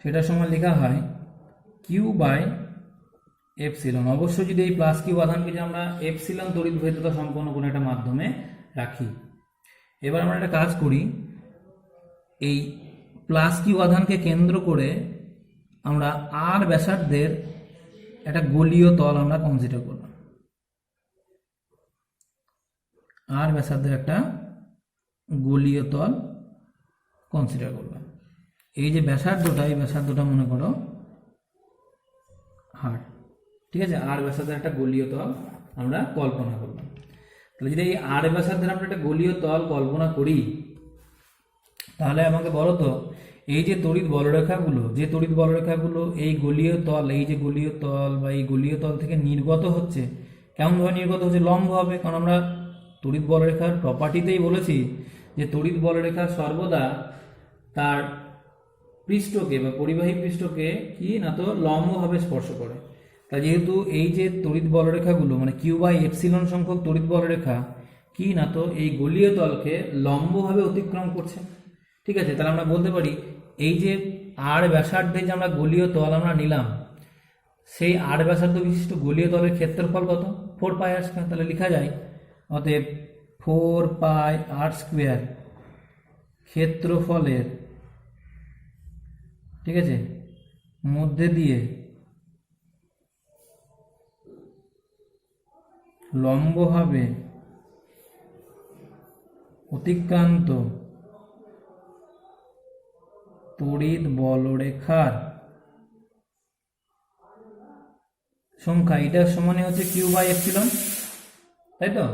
সেটার সময় লেখা হয় কিউ বাই এপসিলন। অবশ্যই যদি এই প্লাস কিউ আধানকে যে আমরা এপসিলন তড়িৎ ভেদ্যতা সম্পন্ন কোনো একটা মাধ্যমে রাখি। এবার আমরা একটা কাজ করি, এই প্লাস কিউ আধানকে কেন্দ্র করে আমরা আর ব্যাসার্ধের একটা গোলীয় তল আমরা কনসিডার করব। আর ব্যাসার্ধের একটা গোলীয় তল কনসিডার করলাম। এই যে ব্যাসার্ধটা, এই ব্যাসার্ধটা মনে করো আর, ঠিক আছে, আর ব্যাসার্ধের একটা গোলীয় তল আমরা কল্পনা করলাম। তাহলে যদি এই আর ব্যাসার্ধের আমরা একটা গোলীয় তল কল্পনা করি, তাহলে আমাকে বলো তো এই যে তড়িৎ বলরেখাগুলো এই গোলীয় তল, এই যে গোলীয় তল বা এই গোলীয় তল থেকে নির্গত হচ্ছে, কেমনভাবে নির্গত হচ্ছে? লম্ব হবে। কারণ আমরা তড়িৎ বলরেখার প্রপার্টিতেই বলেছি যে তড়িৎ বলরেখা সর্বদা তার পৃষ্ঠকে বা পরিবাহী পৃষ্ঠকে কি না তো লম্বভাবে স্পর্শ করে। তা যেহেতু এই যে তড়িৎ বলরেখাগুলো মানে কিউ বাই এপসিলন সংখ্যক তড়িৎ বলরেখা কি না তো এই গোলীয় তলকে লম্বভাবে অতিক্রম করছে, ঠিক আছে, তাহলে আমরা বলতে পারি এই যে আর ব্যাসার্ধে যে আমরা গোলীয় তল আমরা নিলাম, সেই আর ব্যাসার্ধ বিশিষ্ট গোলীয় তলের ক্ষেত্রফল কত? 4 পাই আর স্কোয়ার। তাহলে লেখা যায় অতএব 4 পাই আর স্কোয়ার ক্ষেত্রফলের, ঠিক আছে, মধ্যে দিয়ে লম্বভাবে অতিক্রান্ত তড়িৎ বলরেখার সংখ্যা, এটার সমানে হচ্ছে কিউ বাই এপসিলন, তাই তো?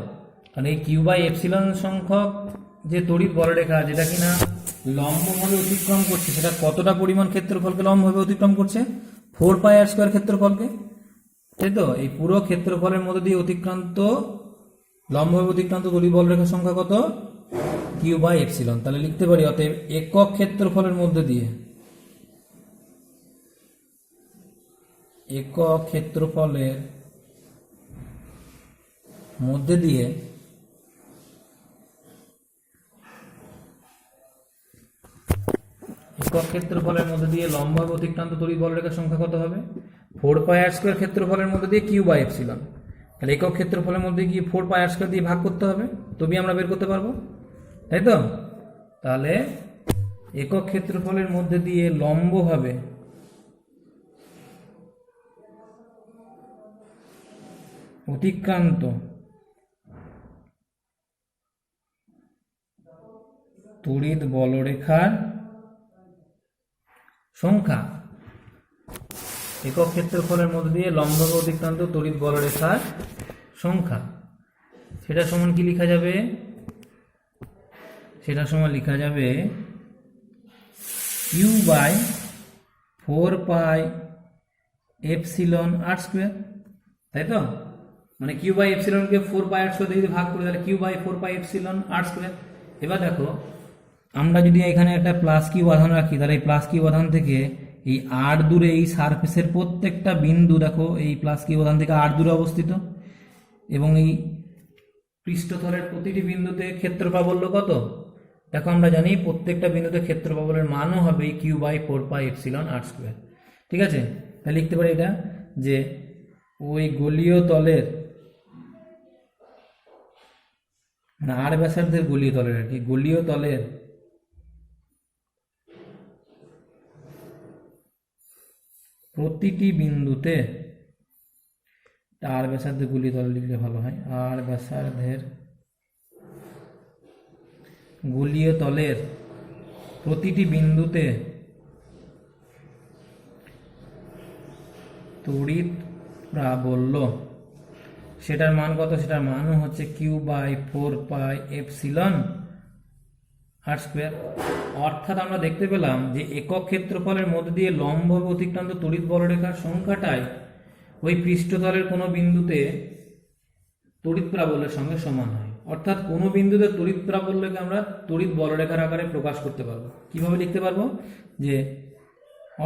কারণ এই কিউ বাই এপসিলন সংখ্যক যে তড়িৎ বলরেখা যেটা কিনা লম্বভাবে অতিক্রম করছে, সেটা কতটা পরিমাণ ক্ষেত্রফলকে লম্বভাবে অতিক্রম করছে? 4 পাই আর স্কোয়ার ক্ষেত্রফলকে, তাই তো? এই পুরো ক্ষেত্রফলের মধ্যে দিয়ে অতিক্রান্ত লম্বভাবে অতিক্রান্ত তড়িৎ বলরেখার সংখ্যা কত? Q by epsilon. তাহলে লিখতে পারি অতএব একক ক্ষেত্রফলের মধ্যে দিয়ে, একক ক্ষেত্রফলের মধ্যে দিয়ে একক ক্ষেত্রফলের মধ্যে দিয়ে লম্বভাবে অতিক্রান্ত তড়িৎ বলরেখার সংখ্যা কত হবে? 4 পাই আর স্কোয়ার ক্ষেত্রফলের মধ্যে দিয়ে কিউ বাই এপসিলন। তাহলে একক ক্ষেত্রফলের মধ্যে গিয়ে 4 পাই আর স্কোয়ার দিয়ে ভাগ করতে হবে, তবেই আমরা বের করতে পারবো, তাই তো? তাহলে একক ক্ষেত্রফলের মধ্যে দিয়ে লম্বভাবে অতিক্রান্ত তড়িৎ বলরেখার সংখ্যা, একক ক্ষেত্রফলের মধ্যে দিয়ে লম্বভাবে অতিক্রান্ত তড়িৎ বলরেখার সংখ্যা, সেটা সমান কি লেখা যাবে? সেটা সমান লেখা যাবে Q by 4 pi epsilon R square, তাই তো? মানে কিউ বাই এপসিলনকে 4 পাই আর স্কোয়ার যদি ভাগ করি তাহলে Q by 4 pi epsilon R square. এবার দেখো আমরা যদি এখানে একটা প্লাস কিউ আধান রাখি, তাহলে এই প্লাস কিউ আধান থেকে এই আর দূরে এই সারফেসের প্রত্যেকটা বিন্দু দেখো এই প্লাস কিউ আধান থেকে আর দূরে অবস্থিত, এবং এই পৃষ্ঠতলের প্রতিটি বিন্দুতে ক্ষেত্র প্রাবল্য কত? দেখো আমরা জানি প্রত্যেকটা বিন্দুতে ক্ষেত্র প্রাবল্যের মানও হবে Q by 4 pi epsilon R square, ঠিক আছে? তাহলে লিখতে পারি এটা যে ওই গোলীয় তলের মানে আর ব্যাসার্ধের গোলীয় তলের আর কি, গোলীয় তলের প্রতিটি বিন্দুতে, আর ব্যাসার্ধের গোলীয় তল লিখলে ভালো হয়, আর ব্যাসার্ধের গোলীয় তলের প্রতিটি বিন্দুতে তড়িৎ প্রাবল্য সেটার মান কত? সেটার মানও হচ্ছে q/4πε r²। অর্থাৎ আমরা দেখতে পেলাম যে একক ক্ষেত্রফলের মধ্যে দিয়ে লম্বভাবে অতিক্রান্ত তড়িৎ বলরেখার সংখ্যাটাই ওই পৃষ্ঠতলের কোনো বিন্দুতে তড়িৎ প্রাবল্যের সঙ্গে সমান হয়। অর্থাৎ কোনো বিন্দুতে তড়িৎ প্রাবল্যকে আমরা তড়িৎ বলরেখার আকারে প্রকাশ করতে পারবো। কিভাবে লিখতে পারবো? যে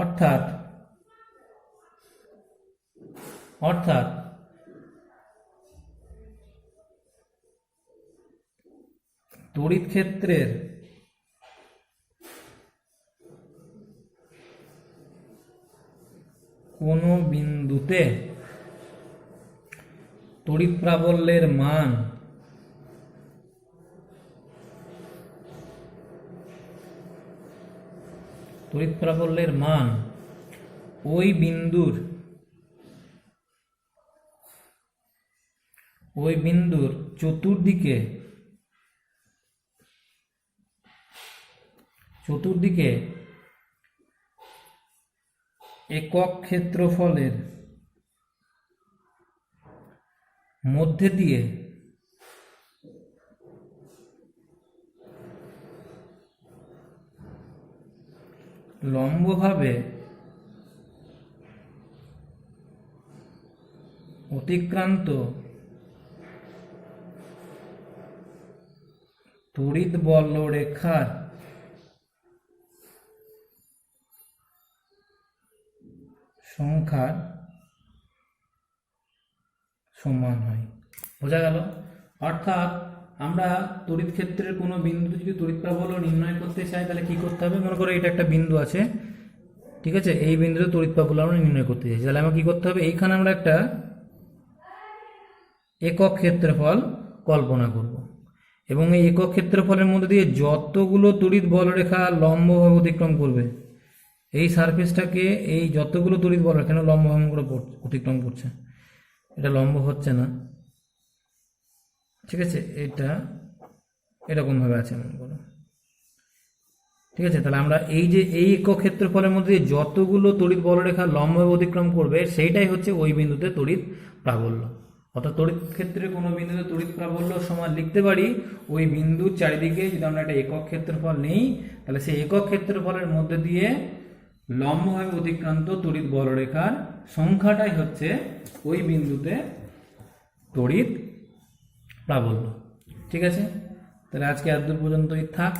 অর্থাৎ তড়িৎ ক্ষেত্রের কোনো বিন্দুতে তড়িৎ প্রাবল্যের মান ওই বিন্দুর চতুর্দিকে একক ক্ষেত্রফলের মধ্যে দিয়ে লম্বভাবে অতিক্রান্ত তড়িৎ বলরেখার সংখ্যার সমান হয়। বোঝা গেল? অর্থাৎ আমরা তড়িৎ ক্ষেত্রের কোনো বিন্দুতে যদি তড়িৎ প্রাবল্য নির্ণয় করতে চাই তাহলে কি করতে হবে? মনে করো এটা একটা বিন্দু আছে, ঠিক আছে? এই বিন্দুতে তড়িৎ প্রাবল্য আমরা নির্ণয় করতে চাই, তাহলে আমাকে কি করতে হবে? এইখানে আমরা একটা একক ক্ষেত্রফল কল্পনা করব এবং এই একক ক্ষেত্রফলের মধ্যে দিয়ে যতগুলো তড়িৎ বলরেখা লম্বভাবে অতিক্রম করবে এই সারফেসটাকে, এই যতগুলো তড়িৎ বলরেখা লম্বভাবে করে অতিক্রম করছে, এটা লম্ব হচ্ছে না, ঠিক আছে? এটা এরকম ভাবে আছে মনে করো, ঠিক আছে? তাহলে আমরা এই যে এই একক ক্ষেত্রফলের মধ্যে যতগুলো তড়িৎ বলরেখা লম্বভাবে অতিক্রম করবে সেইটাই হচ্ছে ওই বিন্দুতে তড়িৎ প্রাবল্য। অর্থাৎ তড়িৎ ক্ষেত্রে কোনো বিন্দুতে তড়িৎ প্রাবল্য সমান লিখতে পারি ওই বিন্দুর চারিদিকে যদি আমরা একটা একক ক্ষেত্রফল নেই তাহলে সেই একক ক্ষেত্রফলের মধ্যে দিয়ে লম্বভাবে অতিক্রান্ত তড়িৎ বলরেখার সংখ্যাটাই হচ্ছে ওই বিন্দুতে তড়িৎ প্রাবল্য। ঠিক আছে? তাহলে আজকে এতদূর পর্যন্তই থাক।